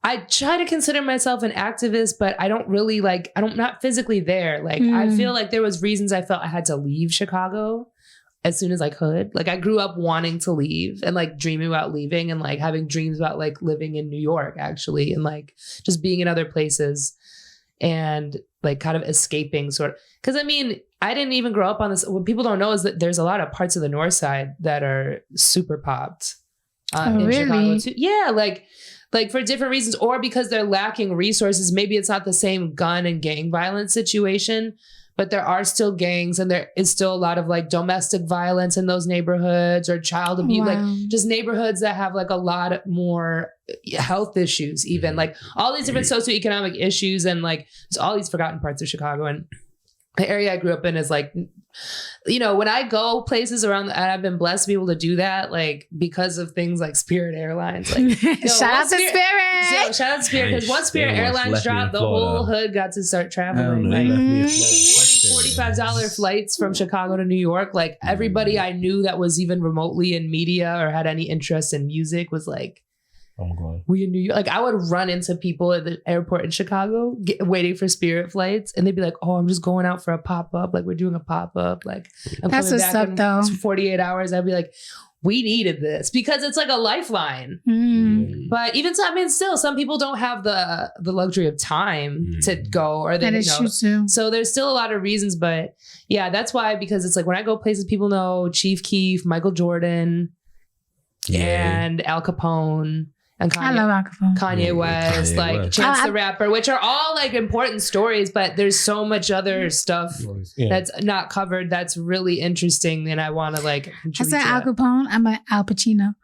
I try to consider myself an activist, but I don't really like, I'm not physically there. Like I feel like there was reasons I felt I had to leave Chicago as soon as I could. Like I grew up wanting to leave and like dreaming about leaving and like having dreams about like living in New York actually, and like just being in other places and like kind of escaping sort of. Cause I mean, I didn't even grow up on this. What people don't know is that there's a lot of parts of the North Side that are super popped in Chicago too. Yeah. Like for different reasons, or because they're lacking resources. Maybe it's not the same gun and gang violence situation, but there are still gangs and there is still a lot of like domestic violence in those neighborhoods or child abuse, like just neighborhoods that have like a lot more health issues, even like all these different socioeconomic issues and like there's all these forgotten parts of Chicago. And the area I grew up in is like, you know, when I go places around, and I've been blessed to be able to do that, like because of things like Spirit Airlines. Like,
shout out to Spirit.
Shout out to Spirit, because once Spirit Airlines dropped, the whole hood got to start traveling. Like $45 flights from Chicago to New York. Like everybody I knew that was even remotely in media or had any interest in music was like,
I'm going.
We in New York. Like I would run into people at the airport in Chicago waiting for Spirit flights, and they'd be like, "Oh, I'm just going out for a pop up. Like we're doing a pop up. Like I'm
that's
coming
what's
back
up,
in
though.
48 hours." I'd be like, "We needed this," because it's like a lifeline. But even so, I mean, still, some people don't have the luxury of time to go, or they know. So there's still a lot of reasons, but yeah, that's why, because it's like when I go places, people know Chief Keef, Michael Jordan, and Al Capone. And
I love Al Capone.
Kanye West, like Chance the Rapper, which are all like important stories, but there's so much other stuff that's not covered that's really interesting, and I want to like contribute.
I said Al Capone. I'm an Al Pacino.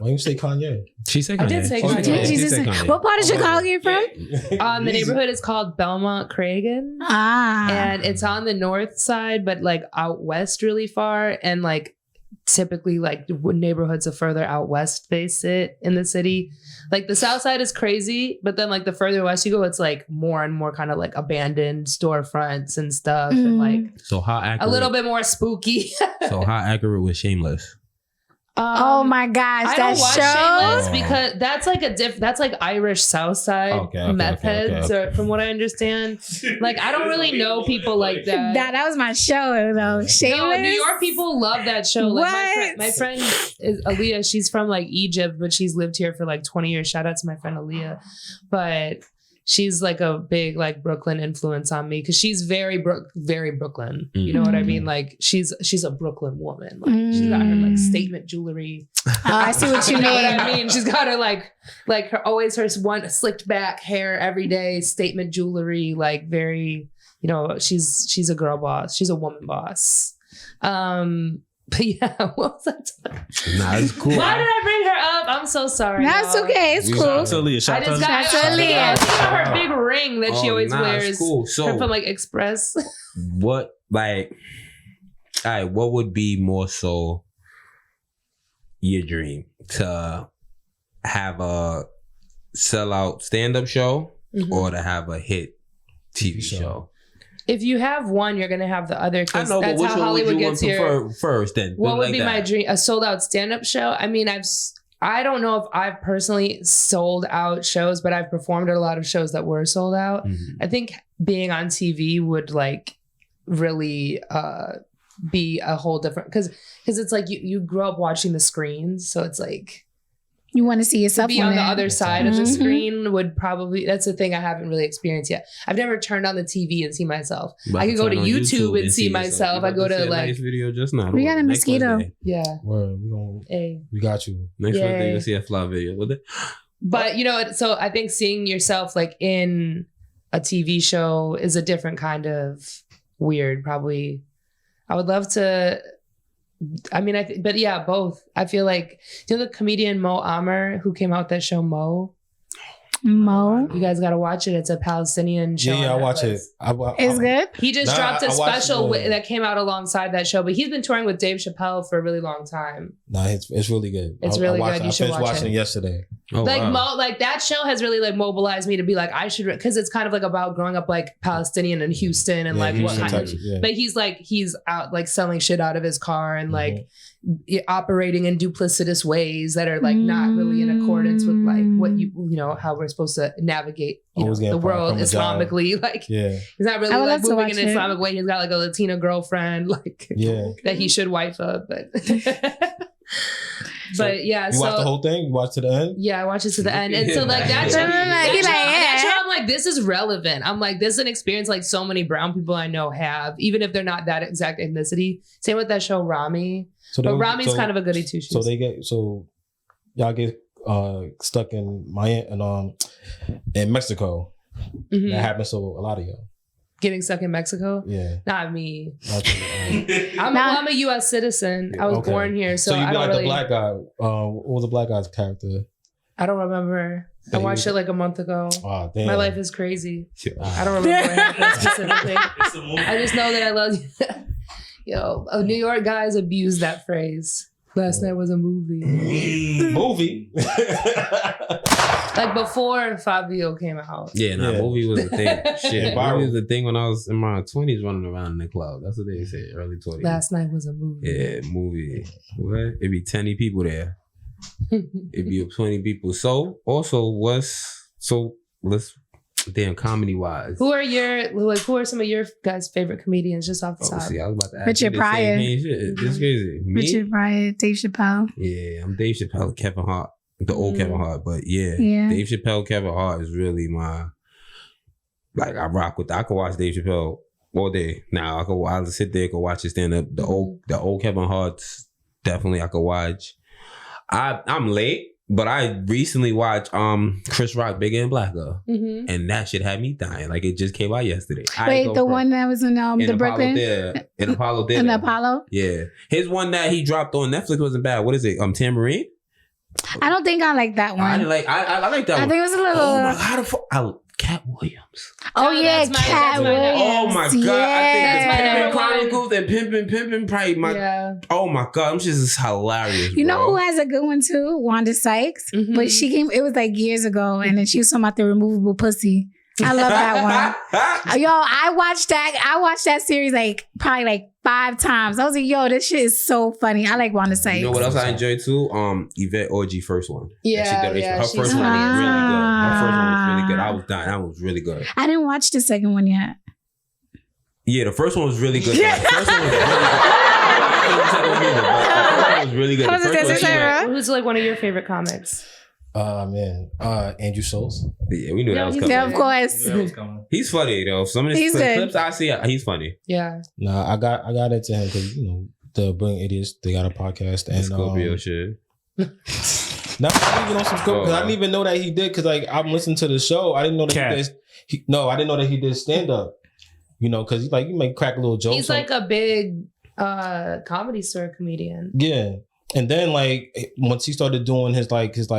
Why you say Kanye?
She said Kanye.
I did say Kanye.
She said Kanye. What part of Chicago are you from?
The neighborhood is called Belmont Cragen. And it's on the north side, but like out west really far, and like typically like neighborhoods of further out west they sit in the city. Like the south side is crazy, but then like the further west you go, it's like more and more kind of like abandoned storefronts and stuff, and like
so how accurate,
a little bit more spooky.
So how accurate was Shameless?
Oh my gosh,
I don't watch Shameless because that's like that's like Irish South Side meth heads, or from what I understand. Like I don't really know people like that.
That was my show though. Shameless.
No, New York people love that show. Like my friend is Aaliyah. She's from like Egypt, but she's lived here for like 20 years. Shout out to my friend Aaliyah. But she's like a big like Brooklyn influence on me because she's very Brooklyn. You know what I mean? Like she's a Brooklyn woman. Like she's got her like statement jewelry.
I see what you
You know what
mean.
I mean? She's got her like her always her one slicked back hair every day, statement jewelry, like very, you know, she's a girl boss. She's a woman boss. But yeah, what was I talking?
Nah, it's cool.
Why did I bring her up? I'm so sorry.
That's
y'all.
okay. It's cool.
Shout out to Aaliyah.
I
Shout out
just
to
got
Aaliyah.
her big ring that she always wears.
It's cool. So
From like Express.
what, like, all right, what would be more so your dream? To have a sellout stand-up show or to have a hit TV show?
If you have one, you're gonna have the other.
I
Because
know, but
that's
which
how
one would
Hollywood
you
gets
want
here.
prefer first then?
What would
Like
be
that.
my dream? A sold out stand up show. I mean, I don't know if I've personally sold out shows, but I've performed at a lot of shows that were sold out. I think being on TV would like really be a whole different because it's like you grow up watching the screens, so it's like
You want to see
to
yourself
be on the
there.
other side of the screen would probably, that's the thing I haven't really experienced yet. I've never turned on the TV and see myself.
But
I could go to
turn on
YouTube and see
yourself.
myself.
You
I go
about
to
see a
like,
nice video just now.
We got a
Next
mosquito.
Wednesday.
yeah.
Word, we got you.
Next
Yay.
Wednesday, you'll see a fly video with it.
But you know, so I think seeing yourself like in a TV show is a different kind of weird. Probably, I would love to. I mean, but yeah, both. I feel like, you know the comedian Mo Amer who came out with that show Mo?
Mo.
You guys got to watch it. It's a Palestinian show.
Yeah, I
on
watch
Netflix.
it.
It's good.
He just
Nah,
dropped a
I watched
special
the-
that came out alongside that show, but he's been touring with Dave Chappelle for a really long time.
Nah, it's really good.
It's
I
really
watched
good.
it.
You should
I finished
watch
watching
it.
it yesterday.
Oh,
Like
wow.
like that show has really like mobilized me to be like I should, because it's kind of like about growing up like Palestinian in Houston and like what
Houston,
kind of.
Texas, yeah.
But he's out like selling shit out of his car and like operating in duplicitous ways that are like not really in accordance with like what you know how we're supposed to navigate
Always
the
getting fired
world
from a job.
Like
Yeah,
he's not really
I would
like
love to
moving in
watch
an
it.
Islamic way. He's got like a Latina girlfriend like
yeah.
that he should wife up, but but yeah.
You watched the whole thing? You watched to the end?
Yeah, I watched it to the end. And so like that
He
show,
like,
that show, I'm like, this is relevant. I'm like, this is an experience like so many brown people I know have, even if they're not that exact ethnicity. Same with that show Rami. But Rami's kind of a goody two shoes.
So y'all get stuck in Miami in Mexico.
Mhm.
That happens to a lot of y'all.
Getting stuck in Mexico.
Yeah.
Not me.
That's-
I'm a U.S. citizen. I was
Okay.
born here, so
you
I
be
don't
like
really.
the black guy. What was the black guy's character?
I don't remember. I watched it like a month ago.
Oh damn.
My life is crazy.
Ah.
I don't remember what happened specifically.
It's a movie.
I just know that I love Yo, New York guys abuse that phrase. Last night was a movie.
Movie.
Like before Fabio came out.
Yeah,
Yeah.
movie was a thing. Shit,
Yeah,
movie was a thing when I was in my 20s running around in the club. That's what they say, early 20s.
Last night was a movie.
Yeah, movie. What? It'd be 10 people there. It'd be 20 people. So, also, damn, comedy wise.
Who are some of your guys' favorite comedians just off the top?
See, I was about to ask
Richard
you the same
Pryor.
thing. Shit, this crazy. Me?
Richard Pryor, Dave Chappelle.
Yeah, I'm Dave Chappelle, Kevin Hart. The old Kevin Hart. But yeah,
Yeah.
Dave Chappelle, Kevin Hart is really my, like, I rock with that. I could watch Dave Chappelle all day. Now I'll sit there, could watch it stand up. The old Kevin Hart's definitely I could watch. I'm late, but I recently watched Chris Rock, Bigger and Blacker.
Mm-hmm.
And that shit had me dying. Like, it just came out yesterday.
Wait, the one that was in the Brooklyn?
In Apollo Theater.
In the Apollo?
Yeah. His one that he dropped on Netflix wasn't bad. What is it? Tambourine?
I don't think I like that one.
I like that
I
one.
think it was a little.
Oh my god, how the fuck? Cat Williams.
Oh,
Oh,
yeah,
that's my-
Cat
that's my-
Williams.
Oh my god.
Yeah.
I think
That's my
the
number one.
Chronicles and Pimpin' probably my
Yeah.
oh my god, I'm just hilarious.
You know
bro.
who has a good one too? Wanda Sykes.
Mhm.
But she came, it was like years ago, and then she was talking about the removable pussy. I love that one. Yo, I watched that series like probably like 5 times. I was like, yo, this shit is so funny. I like Wanda Sykes.
You know what else I enjoyed too? Yvette Orji first one.
Yeah,
That she did.
yeah,
Her
she's
first one was
funny.
really good. Her first one was really good. I was dying. That was really good.
I didn't watch the second one yet.
Yeah, the first one was really good. The first one was really good. The first one was really good. The first one, she went-
Who's like one of your favorite comics?
Man. Andrew Schultz.
Yeah, we knew that was
he's
coming.
Yeah, of course.
That was coming.
He's funny though. Some of the
He's good.
clips I see, he's funny.
Yeah.
Nah, I got into him because the Brilliant Idiots, they got a podcast and
Scorpio shit.
Nah, I didn't even know some Scorpio because I didn't even know that he did because like I'm listening to the show. I didn't know that
Cat.
I didn't know that he did stand up. Because you might crack a little joke.
He's like a big comedy store comedian.
Yeah. And then like once he started doing his I think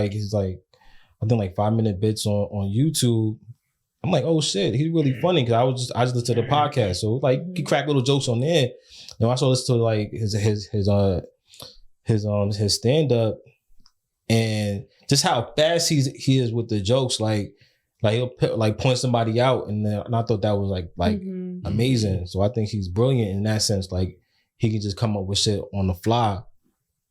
like 5-minute bits on YouTube, I'm like, oh shit, he's really funny because I just listened to the podcast. So like he cracked little jokes on there. And I also listened to like his stand up and just how fast he is with the jokes. Like he'll point somebody out and I thought that was like amazing. So I think he's brilliant in that sense. Like he can just come up with shit on the fly.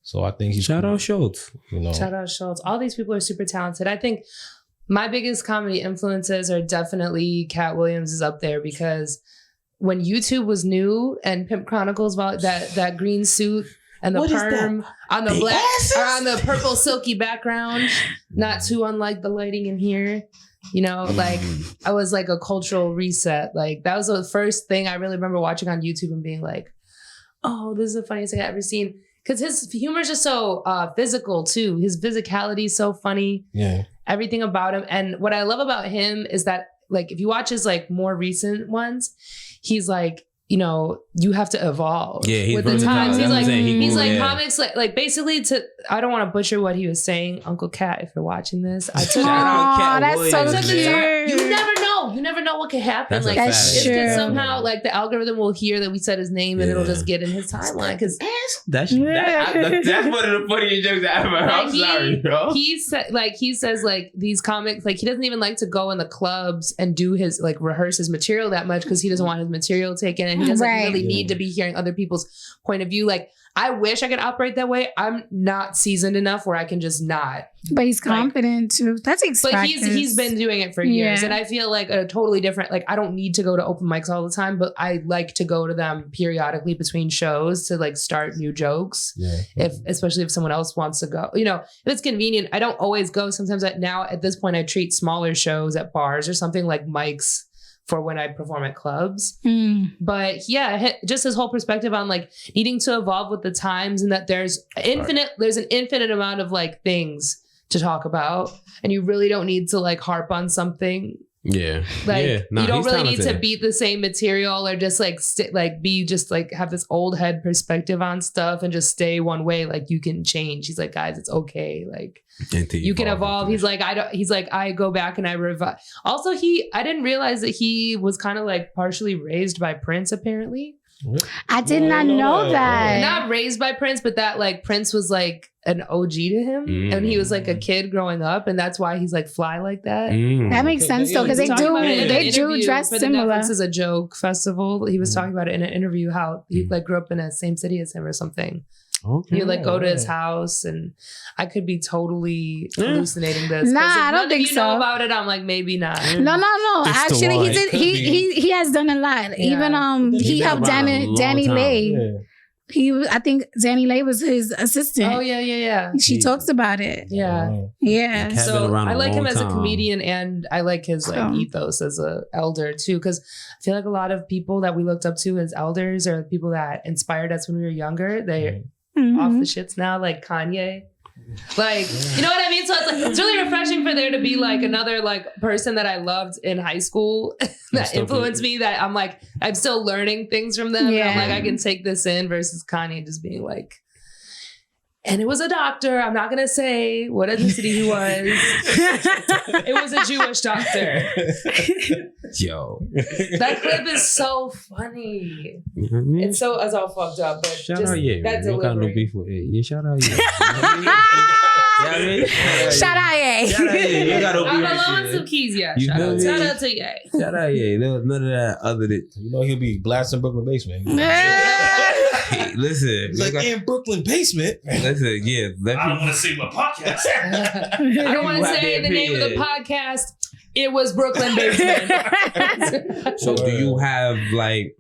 So I think he's
Shout out Schultz.
Shout out Schultz. All these people are super talented. I think my biggest comedy influences are definitely Cat Williams is up there because when YouTube was new and Pimp Chronicles, that green suit and the perm on the black or on the purple silky background, not too unlike the lighting in here. Like I was like a cultural reset. Like that was the first thing I really remember watching on YouTube and being like, oh, this is the funniest thing I've ever seen. Because his humor is just so physical too. His physicality is so funny.
Yeah.
Everything about him. And what I love about him is that like if you watch his like more recent ones, he's like, you have to evolve with the times. He's like comics like basically I don't want to butcher what he was saying. Uncle Cat, if you're watching this, I took
that's so cute.
You never know what could happen.
That's
like
That's
it could
true.
somehow like the algorithm will hear that we said his name and it'll just get in his timeline because
that's one of the funniest jokes I ever heard. I'm sorry, bro.
He says like these comics, like he doesn't even like to go in the clubs and do his like rehearse his material that much because he doesn't want his material taken and he doesn't really need to be hearing other people's point of view. Like I wish I could operate that way. I'm not seasoned enough where I can just not.
But he's confident too. That's expected.
But he's been doing it for years, and I feel like a totally different. Like I don't need to go to open mics all the time, but I like to go to them periodically between shows to like start new jokes. Yeah. Especially if someone else wants to go, if it's convenient. I don't always go. Sometimes at this point I treat smaller shows at bars or something like mics for when I perform at clubs. But yeah, just his whole perspective on like needing to evolve with the times and that there's an infinite amount of like things to talk about and you really don't need to like harp on something. Yeah. You don't really need to beat the same material or just like have this old head perspective on stuff and just stay one way. Like you can change. He's like, guys, it's okay. Like you can evolve. He's like, I go back and I revive. Also, I didn't realize that he was kind of like partially raised by Prince apparently.
I did not know that.
Not raised by Prince, but that like Prince was like an OG to him, and he was like a kid growing up, and that's why he's like fly like that.
That makes sense though, because they do dress
for
similar.
This is a joke festival. He was talking about it in an interview how he like grew up in the same city as him or something. Okay. You like go to his house, and I could be totally hallucinating this.
Nah, I don't think so.
Know about it, I'm like maybe not.
No. Actually, he did. He has done a lot. Yeah. Even he helped Danny Lay. I think Danny Lay was his assistant.
Oh yeah.
She talks about it. Yeah.
So I like him as a comedian, and I like his like ethos as a elder too, because I feel like a lot of people that we looked up to as elders are people that inspired us when we were younger. They're off the shits now, like Kanye. Like, you know what I mean? So it's really refreshing for there to be like another like person that I loved in high school that influenced me, that I'm like, I'm still learning things from them. Yeah. And I'm like, I can take this in versus Kanye just being like, and it was a doctor. I'm not going to say what ethnicity he was. It was a Jewish doctor.
Yo.
That clip is so funny. You know what I mean? It's all fucked up. But
shout out, yeah.
That
you got no beef with it. Yeah, shout out, yeah.
Shout out, yeah.
You got no beef.
I'm alone some keys, yeah. Shout out to yeah.
Shout out, yeah. None of that other than.
He'll be blasting Brooklyn Basement.
Hey, listen.
Like in Brooklyn Basement.
Listen, yeah.
I don't want to say my podcast.
I don't want to say the name of the podcast. It was Brooklyn Basement.
So do you have like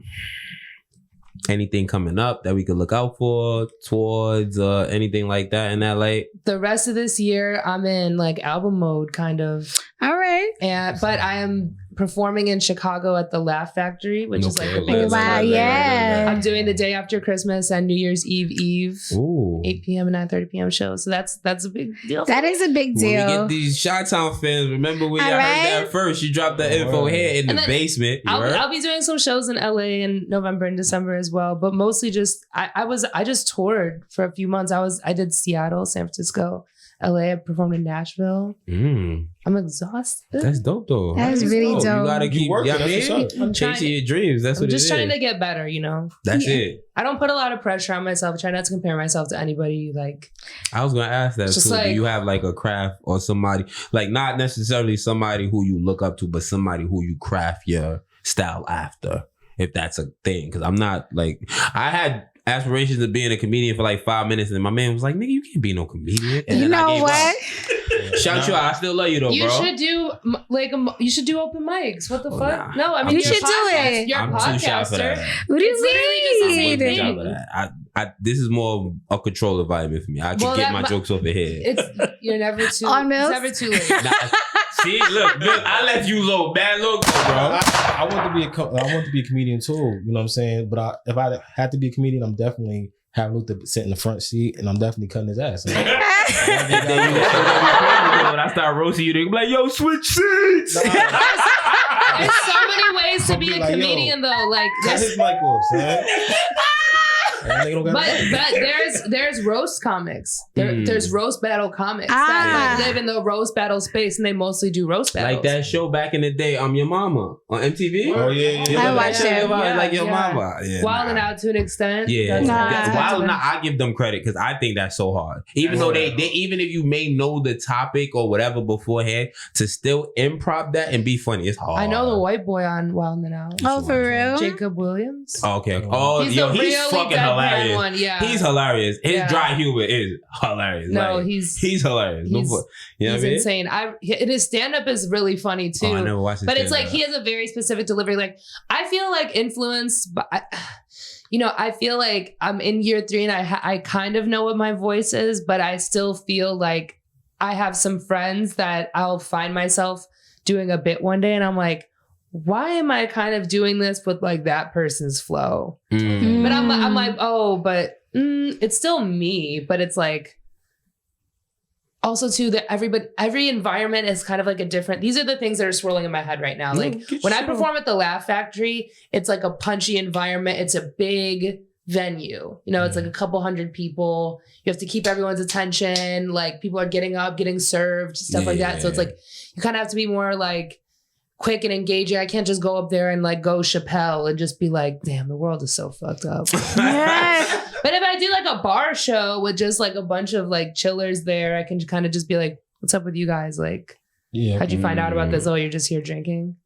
anything coming up that we could look out for towards anything like that in LA?
The rest of this year, I'm in like album mode, kind of.
All right.
But I am performing in Chicago at the Laugh Factory, which is like the biggest.
Wow, yeah.
I'm doing the day after Christmas and New Year's Eve,
Ooh.
8 p.m. and 9:30 p.m. show. So that's a big deal.
That is a big
When we
deal.
get these Chi-Town fans, remember when y'all
All
heard
right.
that first? You dropped the info here in
And
the
then
basement. You heard?
I'll be doing some shows in LA in November and December as well, but mostly just I just toured for a few months. I did Seattle, San Francisco, LA. I performed in Nashville. I'm exhausted.
That's dope though.
That is really dope.
You gotta keep
working,
yeah,
that's what's up.
I'm
chasing your dreams. That's
I'm
what
just
it
trying
is.
to get better, you know.
That's
Yeah.
it.
I don't put a lot of pressure on myself. I try not to compare myself to anybody. Like,
I was gonna ask that
Just
too.
like-
Do you have like a craft or somebody, like not necessarily somebody who you look up to, but somebody who you craft your style after, if that's a thing? Because I'm not like, I had aspirations of being a comedian for like 5 minutes, and my man was like, "Nigga, you can't be no comedian." And
You
then I
know
gave
what?
up. Shout you out. I still love you though,
you
bro.
should do you should do open mics. What the
Oh,
fuck?
nah.
No, I mean
You
you're a
should do
podcast-
it.
You're a
I'm too shy for
podcaster.
that.
What do you
It's literally just the same
mean?
thing.
I'm too shy for that. This is more a control environment for me. I can
Well,
get
that
my
mi-
jokes off the head.
You're never too
On Mills?
It's never too late.
Nah, see, look, I left you low, bad low, bro.
I want to be I want to be a comedian too. You know what I'm saying? But if I had to be a comedian, I'm definitely have Luther sit in the front seat, and I'm definitely cutting his ass.
When I start roasting you, they be like, "Yo, switch seats."
There's so many ways to
I'll
be
be
a
like, yo,
comedian though. Like
Cut his mic off, son. That nigga don't got
but there's roast comics. There's roast battle comics that like, live in the roast battle space, and they mostly do roast battles.
Like that show back in the day, Your Mama on MTV.
Oh yeah,
You
yeah.
know
I
that
watched
show?
it.
Everybody
Yeah,
like Your
yeah.
Mama. Yeah,
Wilding
nah.
out to an extent.
Yeah,
That's-
Nah.
that's
Wilding
meant to
out, I give them credit because I think that's so hard. Even though they even if you may know the topic or whatever beforehand, to still improv that and be funny, it's hard.
I know the white boy on Wilding Out.
Oh, for real?
Jacob Williams.
Oh, okay. Oh,
He's
yo,
the
he's
really
fucking
deadpan
hilarious.
one. Yeah,
He's hilarious. His
Yeah.
dry humor is hilarious.
No,
Like,
he's
hilarious.
he's-
You know
he's
what I mean?
insane. His stand up is really funny too.
Oh, I never watched it.
But it's like he has a very specific delivery. Like I feel like influenced by, I feel like I'm in year 3 and I kind of know what my voice is, but I still feel like I have some friends that I'll find myself doing a bit one day, and I'm like, why am I kind of doing this with like that person's flow? But I'm like, oh, but it's still me. But it's like. Also, too, that every environment is kind of like a different. These are the things that are swirling in my head right now. Like when I perform at the Laugh Factory, it's like a punchy environment. It's a big venue. You know, it's like a couple hundred people. You have to keep everyone's attention. Like people are getting up, getting served, stuff like that. So it's like you kind of have to be more like quick and engaging. I can't just go up there and like go Chappelle and just be like, damn, the world is so fucked up.
Yeah.
But if I do like a bar show with just like a bunch of like chillers there, I can kind of just be like, what's up with you guys? Like,
Yeah.
how'd you find out about this? Oh, you're just here drinking?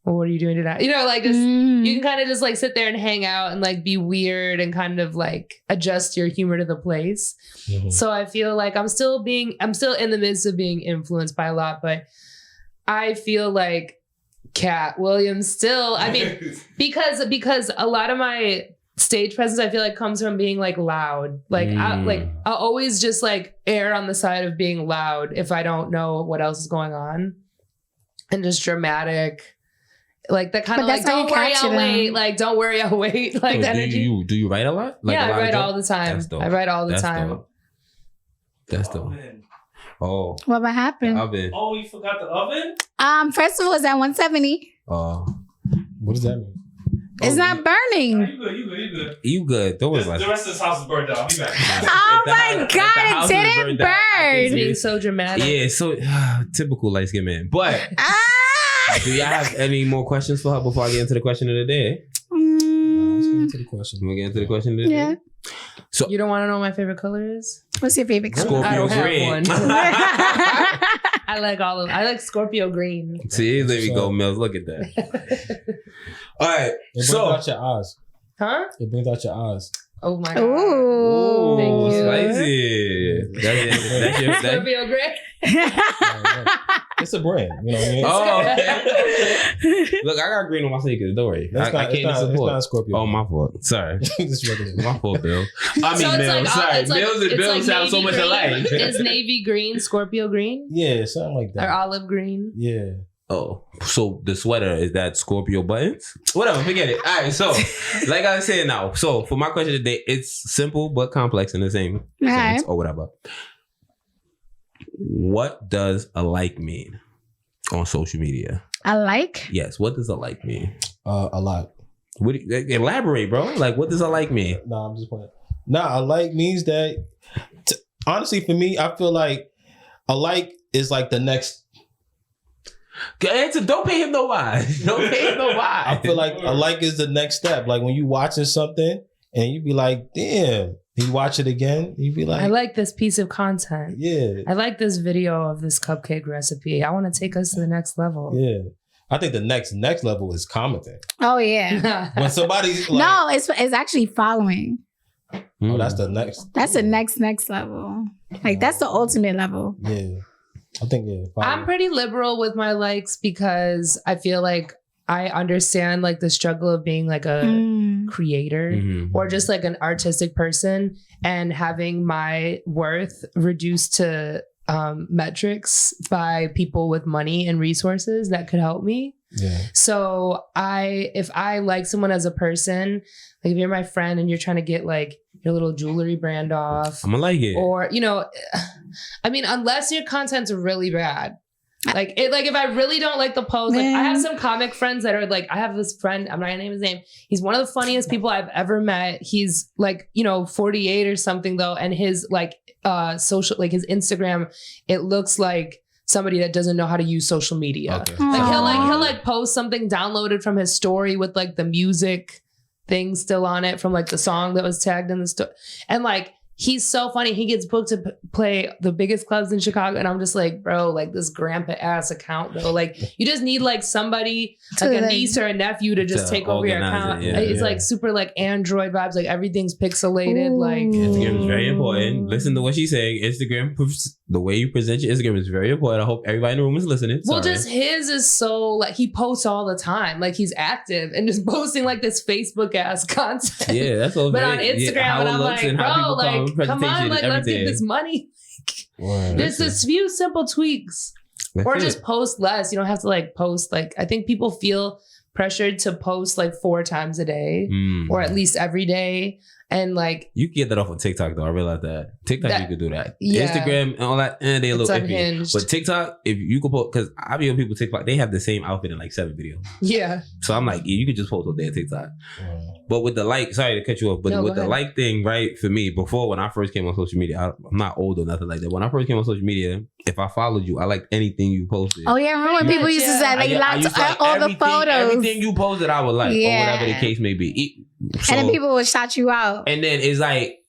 Well, what are you doing tonight? You know, like just, you can kind of just like sit there and hang out and like be weird and kind of like adjust your humor to the place. So I feel like I'm still in the midst of being influenced by a lot, but I feel like Cat Williams still, I mean, because a lot of my stage presence I feel like comes from being like loud. Like I'll always just like err on the side of being loud if I don't know what else is going on, and just dramatic. Like that kind of like, don't worry, I'll wait. Like, don't worry, I'll wait. Like the energy.
Do you write a lot? Like
Yeah,
a lot
I write
of
all the time.
That's dope.
I write all the
That's
time.
dope. That's dope. Oh,
What happened?
oven.
Oh, you forgot the oven?
First of all, it's at 170.
What does that mean?
It's not burning.
You good, you good, you good.
You good? Don't worry about
The
it.
rest of this house is burned down. Be back.
Oh my God, it didn't burn.
Being so dramatic.
Yeah, so typical light skin man. But do y'all have any more questions for her before I get into the question of the day?
Let's get into the question.
We'll get into the question of the
Yeah.
day. So
You don't want to know what my favorite color is?
What's your favorite color?
Scorpio
I don't have
green.
one. I like all of them. I like Scorpio green.
See, there we go, Mills. Look at that. All right.
It brings
So,
out your eyes.
Huh?
It brings out your eyes.
Oh my God.
Ooh.
Thank you.
spicy. That's your
Scorpio gray.
It's It's a brand. You know what I mean?
Oh, look, I got green on my sneakers. Don't worry. I can't support.
It's not a Scorpio.
Oh, my fault. Sorry.
It's regular.
My fault, Bill. I mean,
So it's
Bill.
like,
Sorry.
it's like-
Bills and
it's
Bill
like
sound so
navy
much
green.
alike.
Is navy green Scorpio green
Yeah, something like
or
that.
olive green?
Yeah.
Oh, so the sweater, is that Scorpio buttons? Whatever, forget it. All right, so like I was saying now, so for my question today, it's simple but complex in the same sense or whatever. What does a like mean on social media?
I like.
Yes, what does a like mean?
A lot.
What do you, elaborate, bro. Like, what does a like mean?
No, I'm just playing. Nah, a like means that. Honestly, for me, I feel like a like is like the next.
Answer. Don't pay him no why. Don't pay him no why.
I feel like a like is the next step. Like when you watching something and you be like, damn. You watch it again, you be like,
I like this piece of content.
Yeah.
I like this video of this cupcake recipe. I want to take us to the next level.
Yeah. I think the next level is commenting.
Oh yeah.
When somebody's like,
No, it's actually following.
Oh, that's the next.
That's the next level. Like that's the ultimate level.
Yeah. I think
I'm pretty liberal with my likes because I feel like I understand like the struggle of being like a creator or just like an artistic person and having my worth reduced to metrics by people with money and resources that could help me.
Yeah.
So if I like someone as a person, like if you're my friend and you're trying to get like your little jewelry brand off,
I'm gonna like it.
Or, you know, I mean, unless your content's really bad. Like if I really don't like the post, like I have some comic friends that are like, I have this friend, I'm not gonna name his name. He's one of the funniest people I've ever met. He's like, 48 or something though. And his like social, like his Instagram, it looks like somebody that doesn't know how to use social media.
Okay.
Like he'll like post something downloaded from his story with like the music thing still on it from like the song that was tagged in the story. And like, he's so funny. He gets booked to play the biggest clubs in Chicago. And I'm just like, bro, like this grandpa ass account though. Like you just need like somebody, like a niece or a nephew to just take over your account. It's like super like Android vibes. Like everything's pixelated.
Ooh.
Like
Instagram is very important. Listen to what she's saying. Instagram, the way you present your Instagram is very important. I hope everybody in the room is listening.
Well, just his is so like he posts all the time. Like he's active and just posting like this Facebook ass content.
Yeah, that's all.
But on Instagram, and I'm like, bro, like come on, like let's get this money. There's just few simple tweaks. Or just post less. You don't have to like post like I think people feel pressured to post like 4 times a day or at least every day. And like
you can get that off of TikTok though. I realized that TikTok you could do that.
Yeah.
Instagram and all that, and they a little
unhinged.
iffy. But TikTok, if you could post, because I be on people TikTok, they have the same outfit in like 7 videos.
Yeah.
So I'm like, you could just post on their TikTok. But with the like, sorry to cut you off, but
No,
with
go
the
ahead.
like thing, right? For me, before when I first came on social media, I'm not old or nothing like that. When I first came on social media, if I followed you, I liked anything you posted.
Oh yeah, remember when people used to say they
I
liked
used to like
all the
everything-
photos.
Everything you posted, I would like, or whatever the case may be. So,
and then people would shout you out.
and then it's like,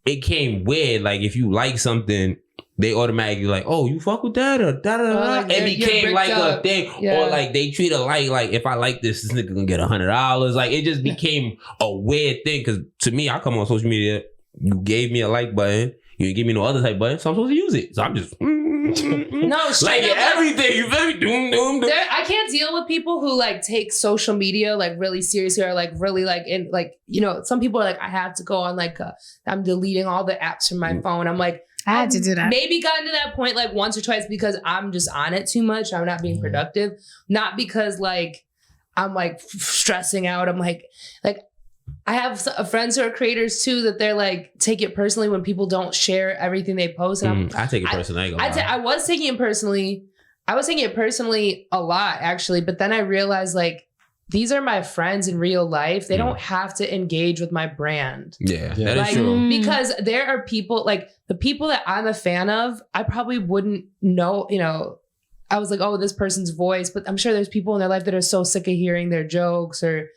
it came weird. Like if you like something, they automatically like, oh, you fuck with that or da da da.
like,
It
you're
became
bricked
like
up.
a thing,
Yeah.
or like they treat it like if I like this nigga gonna get $100. Like it just became a weird thing. Because to me, I come on social media, you gave me a like button, you didn't give me no other type button, so I'm supposed to use it. So I'm just
No,
like
straight up,
everything. You feel me? Doom doom doom.
I can't deal with people who like take social media like really seriously or like really like in like some people are like I have to go on like I'm deleting all the apps from my phone. I'm like
I had to do that.
Maybe gotten to that point like once or twice because I'm just on it too much. I'm not being productive, not because like I'm like stressing out. I'm like I have friends who are creators too that they're like take it personally when people don't share everything they post. And
I take it personally. I ain't gonna lie.
I was taking it personally. I was taking it personally a lot actually, but then I realized like these are my friends in real life. They don't have to engage with my brand.
Yeah, that is
Like,
true.
because there are people like the people that I'm a fan of, I probably wouldn't know, I was like, oh, this person's voice, but I'm sure there's people in their life that are so sick of hearing their jokes or,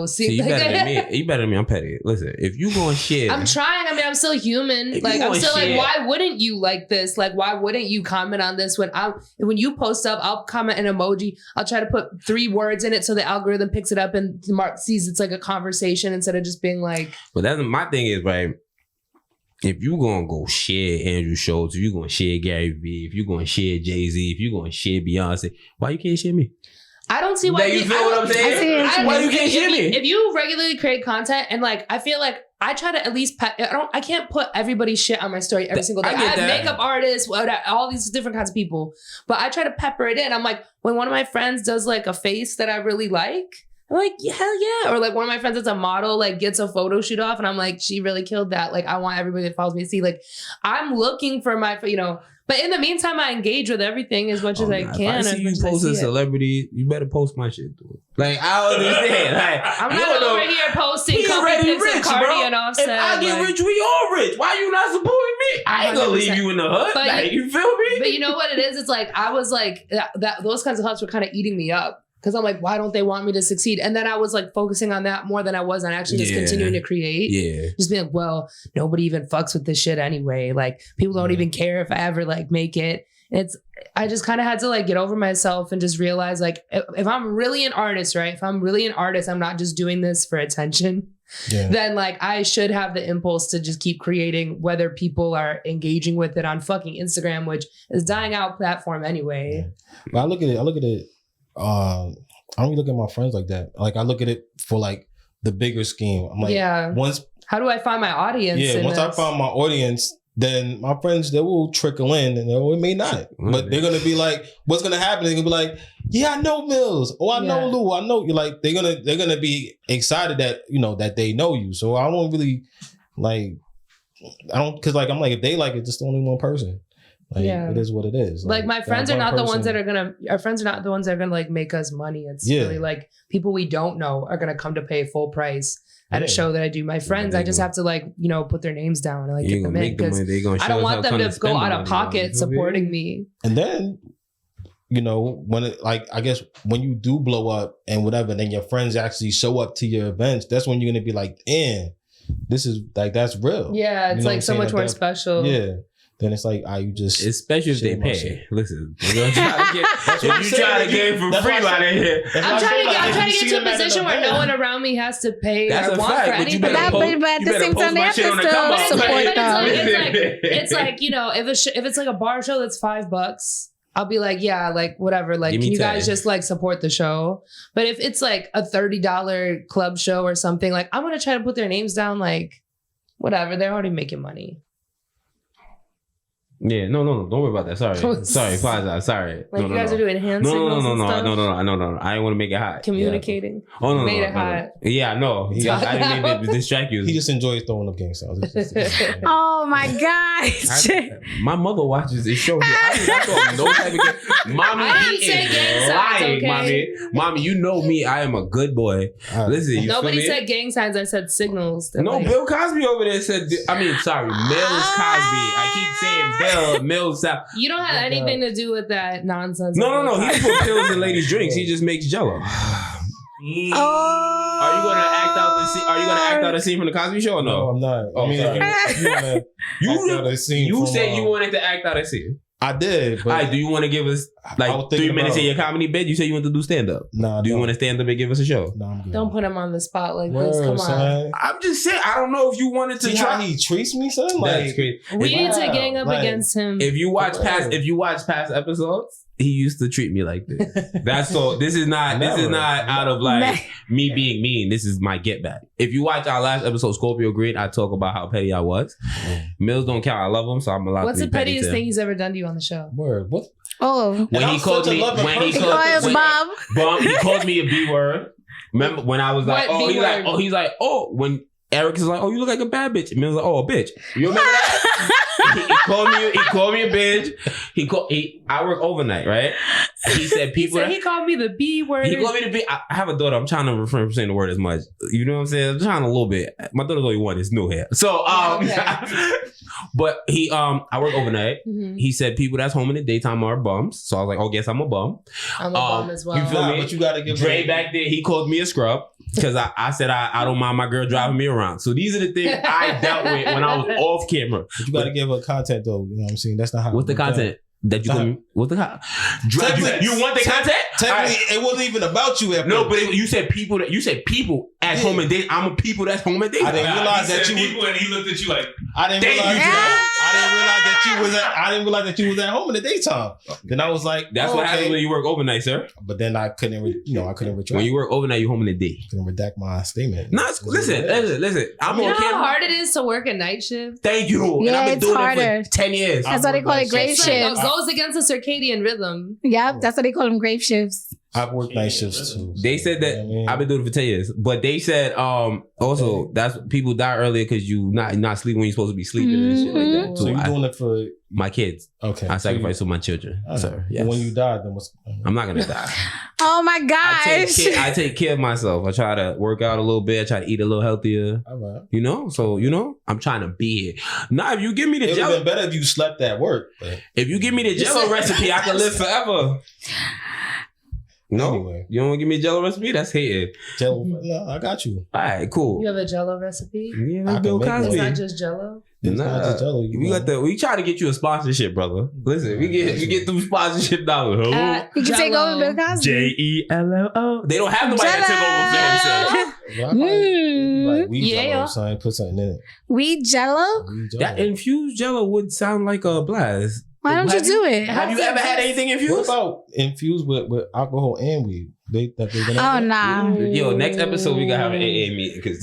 See, you better than me. You better than me. I'm petty. Listen, if you gonna share,
I'm trying. I mean, I'm still human.
If
Like,
you
I'm
wanna
still
share-
like, why wouldn't you like this? Like, why wouldn't you comment on this when you post up, I'll comment an emoji. I'll try to put 3 words in it so the algorithm picks it up and Mark sees it's like a conversation instead of just being like,
But that's my thing is right. if you gonna go share Andrew Schultz, if you gonna share Gary Vee, if you gonna share Jay-Z, if you gonna share Beyonce, why you can't share me?
I don't see why.
You feel what I'm saying? Why you can't share me?
If you regularly create content and like, I feel like I try to at least. I can't put everybody's shit on my story every single day. I have makeup artists, all these different kinds of people, but I try to pepper it in. I'm like, when one of my friends does like a face that I really like, I'm like, yeah, hell yeah. Or like one of my friends that's a model, like gets a photo shoot off, and I'm like, she really killed that. Like, I want everybody that follows me to see. Like, I'm looking for my, But in the meantime, I engage with everything as much as I can.
If I see you post a celebrity, you better post my shit, dude. Like, I don't understand. Like,
I'm not over here posting couple pics of Cardi and Offset.
If I get rich, we all rich. Why you not supporting me? I ain't gonna leave you in the hood.
But
like, you feel me?
But you know what it is? It's like, I was like, those kinds of hubs were kind of eating me up. Because I'm like, why don't they want me to succeed? And then I was like focusing on that more than I was on actually just continuing to create.
Yeah.
Just being like, well, nobody even fucks with this shit anyway. Like, people don't even care if I ever like make it. I just kind of had to like get over myself and just realize like, if I'm really an artist, right? If I'm really an artist, I'm not just doing this for attention. Yeah. Then like I should have the impulse to just keep creating, whether people are engaging with it on fucking Instagram, which is dying out platform anyway.
Yeah. But I look at it. I don't even look at my friends like that. Like, I look at it for like the bigger scheme. I'm like, how
do I find my audience?
Yeah, once I find my audience, then my friends, they will trickle in, and it may not. But they're gonna be like, what's gonna happen? They're gonna be like, yeah, I know Mills. Oh, I know Lou. I know you. Like, they're gonna be excited that that they know you. So I don't really because like I'm like, if they like it, just only one person. Like, it is what it is.
Like my friends are not the ones that are gonna. Our friends are not the ones that are gonna like make us money. It's really like people we don't know are gonna come to pay full price at a show that I do. My friends, I just have to like put their names down and like get them in because I don't want them to go out of pocket supporting me.
And then when it, like, I guess when you do blow up and whatever, then your friends actually show up to your events. That's when you're gonna be like, this is like, that's real.
Yeah, it's like so much more special.
Yeah. Then it's like, you just...
Especially if they pay. Listen, if you try to get it for free out of here.
I'm trying to get to a position where no one around me has to pay or want for anything.
But at the same time, they have to still support them.
It's like, if it's like a bar show that's $5, I'll be like, yeah, like whatever. Like, can you guys just like support the show? But if it's like a $30 club show or something, like I'm going to try to put their names down, like whatever. They're already making money.
Yeah, no, don't worry about that. Sorry, apologize. Sorry.
Like, you guys are doing hand signals and stuff?
No. I didn't want to make it hot.
Communicating.
Yeah. Oh, no,
made it hot.
Yeah, I know. I didn't mean to distract you.
He just enjoys throwing up gang signs.
Oh my gosh.
My mother watches this show here. I don't know no type of game. Mommy, he is lying, okay? Mommy, you know me. I am a good boy. Listen,
nobody said gang signs. I said signals.
No, Bill Cosby over there said. Sorry, MiLLX Cosby. I keep saying Bill. Mills out.
You don't have anything to do with that nonsense.
No. He put pills in ladies' drinks. He just makes Jello. Are you gonna act out the scene? Are you gonna act out a scene from the Cosby Show or no?
No, I'm not.
Oh, you said you wanted to act out a scene.
I did. But
all right, do you want to give us like 3 minutes in your comedy bit? You said you want to do stand up.
No.
Do you want to stand up and give us a show?
No, I'm good.
Don't put him on the spot like this. Come on.
I'm just saying. I don't know if you wanted to
try. How he treats me, son. Like,
that's crazy.
We need to gang up against him.
If you watch past episodes, he used to treat me like this. That's so. This is not out of like me being mean. This is my get back. If you watch our last episode, Scorpio Green, I talk about how petty I was. Mills don't count. I love him, so I'm allowed.
What's
to
the pettiest thing he's ever done to you on the show?
Word. What?
Oh,
when he called me a B word. Remember when I was like, when Eric is like, oh, you look like a bad bitch. Mills like, oh, a bitch. You remember that? he called me a bitch. I work overnight, right? He said people.
He called me the B word.
He called me the B. I have a daughter. I'm trying to refrain from saying the word as much. You know what I'm saying? I'm trying a little bit. My daughter's only one. It's new hair. So but he I work overnight. Mm-hmm. He said people that's home in the daytime are bums. So I was like, oh, guess I'm a bum.
I'm a bum as well.
You feel me?
But you gotta give
Dre back there. He called me a scrub. Because I said I don't mind my girl driving me around. So these are the things I dealt with when I was off camera.
But you got to give her content though. You know what I'm saying? That's not how.
What's the content? that you can, what's the you want the content?
Technically, it wasn't even about you.
No, but you said people at home and date. I'm a people that's home and date.
I didn't realize that you
people and he looked at you like,
I didn't realize that you was at home in the daytime. Then I was like,
that's what happens when you work overnight, sir.
But then I couldn't retract.
When you work overnight, you home in the day.
Couldn't redact my statement.
No, listen. I'm
You
on
know
camera.
how hard it is to work a night shift?
Thank you.
Yeah,
and I've been
it's
doing
harder.
it for 10 years.
That's why they call it grave
It
shifts.
goes against the circadian rhythm.
Yep, that's why they call them grave shifts.
I've worked night shifts too.
They said that I've been doing it for 10 years, but they said also that's people die earlier because you not sleeping when you're supposed to be sleeping and shit like that.
So you're doing it for
my kids.
Okay.
I sacrifice for my children. Sir. Yes.
When you die, then what's?
I'm not gonna die.
Oh my gosh.
I take care of myself. I try to work out a little bit. I try to eat a little healthier.
All right.
You know, so I'm trying to be it. Now, if you give me the
It would have
Jello,
been better if you slept at work. But
if you give me the Jello recipe, I can live forever. No,
Anyway.
You don't want to give me a Jello recipe? That's hating.
no, I got you.
All right, cool.
You have a Jello recipe?
Yeah,
I
that's
can
Bill
make
Cosby.
It's not just Jello.
It's not just Jello,
We try to get you a sponsorship, brother. Listen, we get them sponsorship dollars.
You can take over Bill Cosby.
JELLO. They don't have nobody that took over for him.
Like we
Yeah.
Jello, son, put something in it.
We Jello?
We Jello.
That infused Jello would sound like a blast.
Why don't you do it?
Have you ever had anything
What
infused?
about infused with alcohol and weed? They're
Oh, nah.
Yo, next episode we gotta have an AA meeting because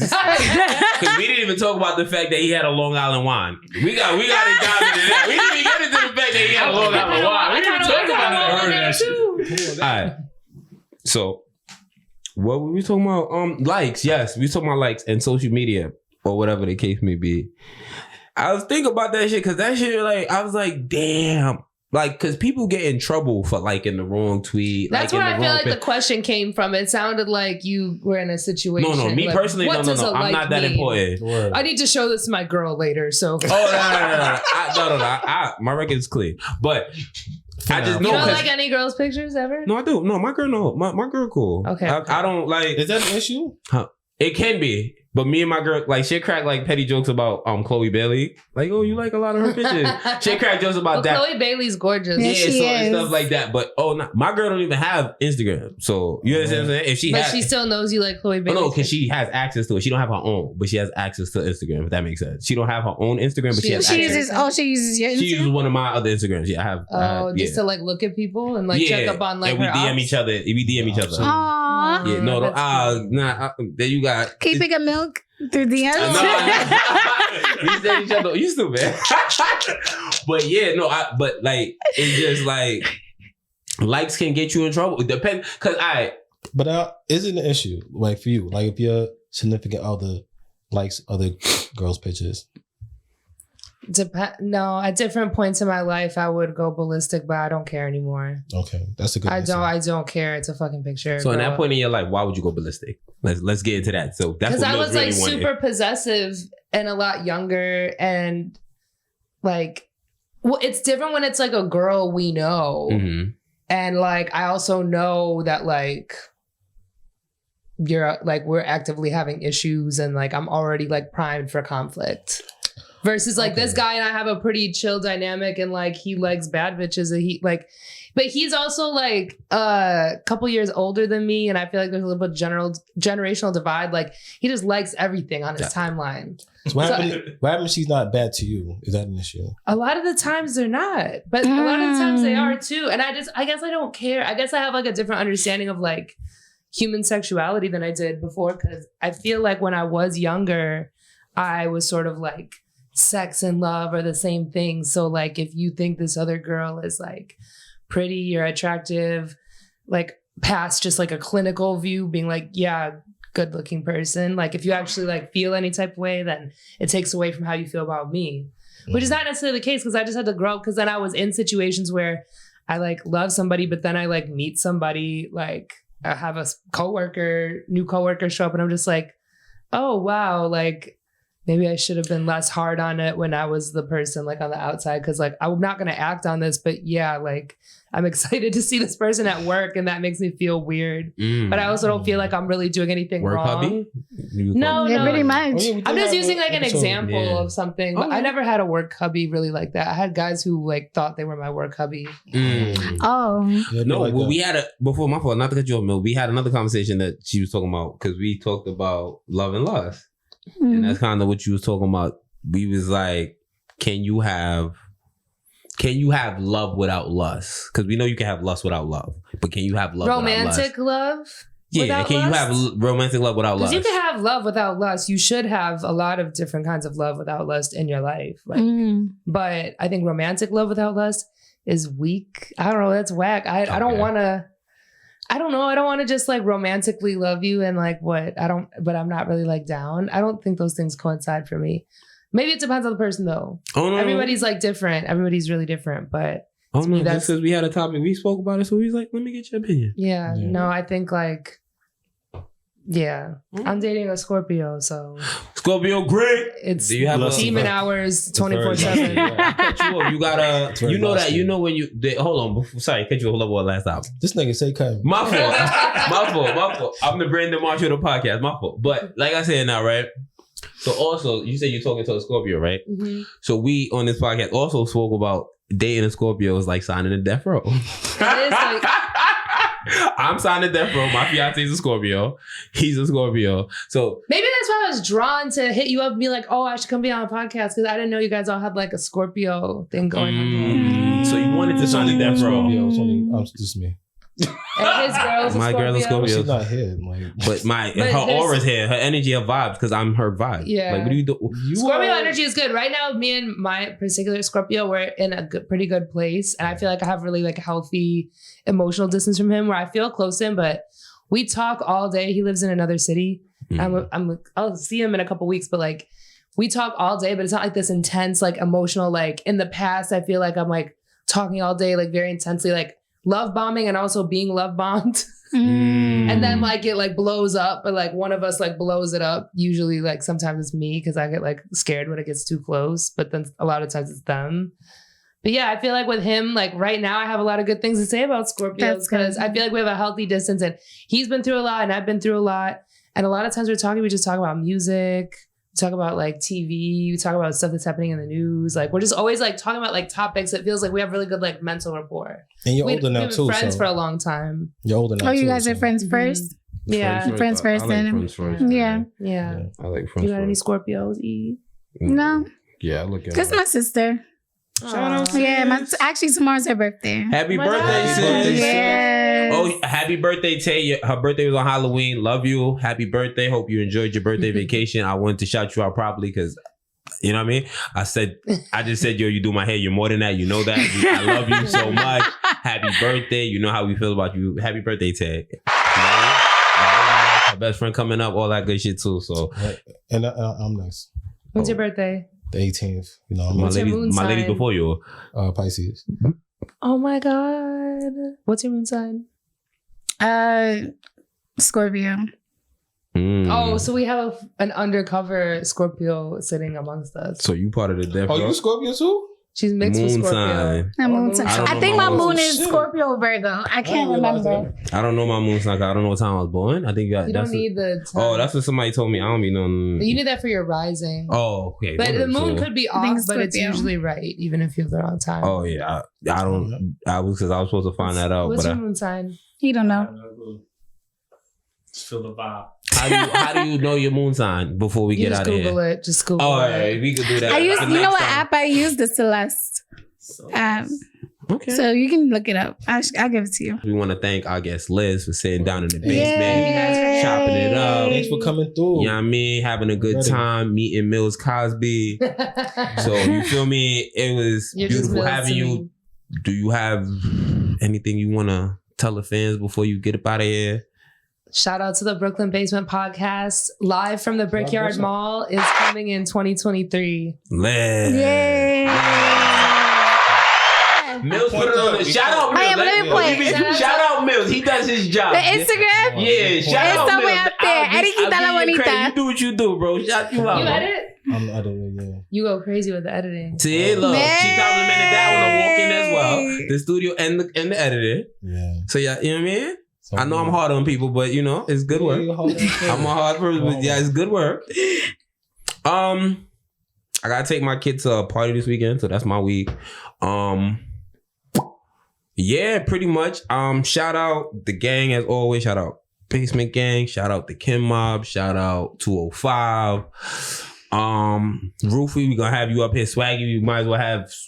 we didn't even talk about the fact that he had a Long Island wine. We got to dive into that. We didn't even get into the fact that he had a Long Island wine. We didn't talk about that. All right. So, what were we talking about? Likes. Yes, we talking about likes and social media or whatever the case may be. I was thinking about that shit because that shit, like, I was like, damn. Like, because people get in trouble for liking the wrong tweet.
That's
like,
where I feel like the question came from. It sounded like you were in a situation.
No, me
like,
personally,
what does
no.
a
I'm
like
not that
mean?
important.
Word.
I need to show this to my girl later. So,
No. My record is clean. But I just
you
know.
don't like any girls' pictures ever?
No, I do. No, my girl, no. My girl cool.
Okay.
I don't like.
Is that an issue?
It can be. But me and my girl, like, she crack like petty jokes about Chloe Bailey. Like, oh, you like a lot of her pictures. She crack jokes about that.
Chloe Bailey's gorgeous.
Yeah, she
and
is.
stuff like that. But no, my girl don't even have Instagram. So you understand what I'm saying? If she
But
has,
she still knows you like Chloe Bailey.
no, because she has access to it. She don't have her own, but she has access to Instagram. If that makes sense. She don't have her own Instagram, but she has
She
access.
uses your
She uses
Instagram?
one of my other Instagrams. Yeah, I have.
Just to like look at people and like check up on like
and we
her
DM
ops?
each other. We DM each other.
Aww.
Yeah, no,
That's
there you got.
Can you pick up milk through DMs?
We said each other. You stupid. But yeah, no, but like it's just like likes can get you in trouble. It depends, cause
But is it an issue, like for you? Like if your significant other likes other girls' pictures?
No, at different points in my life, I would go ballistic, but I don't care anymore.
Okay, that's a good.
I don't care. It's a fucking picture.
So in that point in your life, why would you go ballistic? Let's get into that. So that's
because
what
I
Mills
was
really
like
wanted.
super possessive and a lot younger, and like, well, it's different when it's like a girl we know,
Mhm.
and like I also know that like we're actively having issues, and like I'm already like primed for conflict. Versus like this guy and I have a pretty chill dynamic, and like he likes bad bitches, and but he's also like a couple years older than me, and I feel like there's a little bit of generational divide. Like he just likes everything on his timeline.
So what happens if she's not bad to you? Is that an issue?
A lot of the times they're not, but a lot of the times they are too. And I guess I don't care. I guess I have like a different understanding of like human sexuality than I did before, because I feel like when I was younger, I was sort of like sex and love are the same thing. So like if you think this other girl is like pretty or attractive, like past just like a clinical view being like, yeah, good looking person, like if you actually like feel any type of way, then it takes away from how you feel about me, which is not necessarily the case, because I just had to grow up, because then I was in situations where I like love somebody, but then I like meet somebody, like I have a new coworker show up, and I'm just like, oh wow, like maybe I should have been less hard on it when I was the person like on the outside. Cause like, I'm not going to act on this, but yeah, like I'm excited to see this person at work and that makes me feel weird. But I also don't feel like I'm really doing anything
Work
wrong.
hubby?
No,
Yeah, pretty much.
I'm just using like an example of something. But
Okay.
I never had a work hubby really like that. I had guys who like thought they were my work hubby.
Oh.
Yeah,
No,
like
well,
that.
we had before my fault, not to cut you off, Mill. We had another conversation that she was talking about because we talked about love and lust. And that's kind of what you was talking about. We was like, can you have love without lust? Because we know you can have lust without love, but can you have love
Romantic
without lust?
love?
Yeah,
without
can you
lust?
have romantic love without
Because
lust?
you can have love without lust. You should have a lot of different kinds of love without lust in your life. Like, but I think romantic love without lust is weak. I don't know. That's whack. I don't want to. I don't know. I don't want to just like romantically love you and like what but I'm not really like down. I don't think those things coincide for me. Maybe it depends on the person though.
Oh, no.
Everybody's like different. Everybody's really different. But
Oh no,
that's
just because we had a topic, we spoke about it, so he's like, let me get your opinion.
yeah, no, I think like, yeah, I'm dating a Scorpio, so
Scorpio, great.
it's
Do you have a
demon
Lust.
hours
It's very
24/7.
lust.
cut you off. You gotta,
It's very
you know that,
lusty.
you know when you, hold on, sorry, cut you off, hold on, last time.
This nigga say cut.
My fault. I'm the Brandon Marshall of the podcast, my fault. But like I said now, right? So also, you said you're talking to a Scorpio, right?
Mhm.
So we on this podcast also spoke about dating a Scorpio is like signing a death row.
It is like-
I'm signing death row. My fiance is a Scorpio. He's a Scorpio. So
Maybe that's why I was drawn to hit you up and be like, oh, I should come be on a podcast because I didn't know you guys all had like a Scorpio thing going on.
So you wanted to sign a death row.
Scorpio. It's only just me.
And his girl's a
My girl is
Scorpio.
Scorpio.
She's not here. Like,
But
But
her
there's-
aura's here, her energy, her vibes, because I'm her vibe.
Yeah.
Like, what do you do?
Scorpio energy is good. Right now, me and my particular Scorpio, we're in a pretty good place. And I feel like I have really like a healthy emotional distance from him where I feel close to him, but we talk all day. He lives in another city. I'll see him in a couple weeks, but like we talk all day, but it's not like this intense, like emotional, like in the past, I feel like I'm like talking all day, like very intensely, like love bombing and also being love bombed. And then like it like blows up, but like one of us like blows it up. Usually like sometimes it's me because I get like scared when it gets too close, but then a lot of times it's them. But yeah, I feel like with him, like right now I have a lot of good things to say about Scorpios
That's good.
because I feel like we have a healthy distance and he's been through a lot and I've been through a lot. And a lot of times we just talk about music, we talk about like TV, we talk about stuff that's happening in the news. Like we're just always like talking about like topics that feels like we have really good like mental rapport.
and you're
We've
older now
been
too.
friends
So
for a long time.
you're older now.
Oh, you
too,
guys
so.
are friends first?
Yeah.
Friends first,
I like
then.
friends first.
Yeah.
Yeah.
I like friends
You got any
first.
Scorpios, E?
No,
Yeah, I look at
just my sister.
Shout out
Yeah, actually tomorrow's her birthday.
Happy
My
birthday,
God.
sis.
Yes.
Oh, happy birthday, Tay. Her birthday was on Halloween. Love you. Happy birthday. Hope you enjoyed your birthday vacation. I wanted to shout you out properly because, you know what I mean? I just said, yo, you do my hair. You're more than that. You know that. I love you so much. Happy birthday. You know how we feel about you. Happy birthday, Tay. You know, her best friend coming up, all that good shit too. So
And I'm next.
When's your birthday?
The 18th. You know,
my
What's your moon
ladies
sign?
before you.
Pisces.
Oh my God. What's your moon sign?
Scorpio.
Oh, so we have an undercover Scorpio sitting amongst us.
So you part of the death
Oh,
row?
you Scorpio too?
She's mixed with
Moon
Scorpio.
sign.
My
Oh,
moon
moon
sign.
sign.
I think my moon is
Shit.
Scorpio Virgo. I can't
didn't realize
remember.
I don't know my moon sign. I don't know what time I was born. I think
You don't
that's
need the time.
Oh, that's what somebody told me. I don't be knowing.
You need that for your rising.
Oh, okay.
But the
word,
moon
so-
could be
I think
off,
it's
but it's
Scorpio.
usually right, even if you have the wrong time.
Oh yeah, I don't. I was supposed to find that out,
What's
but
your moon sign?
You don't know.
Just feel the vibe.
how do you know your moon sign before we
You
get
just
out of
Google
here?
it. Just Google
Oh,
it.
yeah, we could do that.
I used,
The
you know
next
what
time.
app I use? The Celeste.
Okay.
So you can look it up. I'll give it to you.
We want to thank our guest Liz for sitting down in the basement,
Yay.
chopping it up.
Thanks for coming through.
You know what I mean? Having a good
Ready.
time, meeting Mills Cosby. So you feel me? It was
You're just
beautiful
Mills
having
to
you.
me.
Do you have anything you want to tell the fans before you get up out of here?
Shout out to the Brooklyn Basement Podcast. Live from the Brickyard
Basement.
Mall is coming in 2023.
Liz.
Yay.
Mills put it on the shout out Mills.
Oh, yeah, but let me point.
Shout out Mills. He does his job.
The Instagram?
Yeah, shout
It's
out
somewhere
Mills.
up there. Eddie can bonita, la
give you credit.
bonita.
You do what you do, bro. Shout you out.
You
bro.
edit?
I'm the editor, yeah.
You go crazy with the editing.
See, look, she complimented that when I walk in as well. The studio and the editor.
Yeah.
So yeah, you know what I mean?
So,
I know I'm hard on people, but you know, it's good work. I'm a hard person, but yeah, it's good work. I gotta take my kid to a party this weekend, so that's my week. Yeah, pretty much. Shout out the gang as always. Shout out Basement Gang. Shout out the Kim Mob. Shout out 205. Roofy, we gonna have you up here. Swaggy,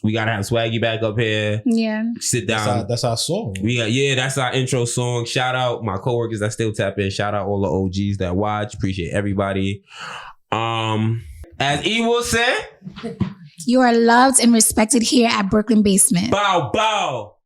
we gotta have Swaggy back up here.
Yeah.
Sit down.
That's our song.
That's our intro song. Shout out my coworkers that still tap in. Shout out all the OGs that watch. Appreciate everybody. As E will say,
You are loved and respected here at Brooklyn Basement.
bow bow.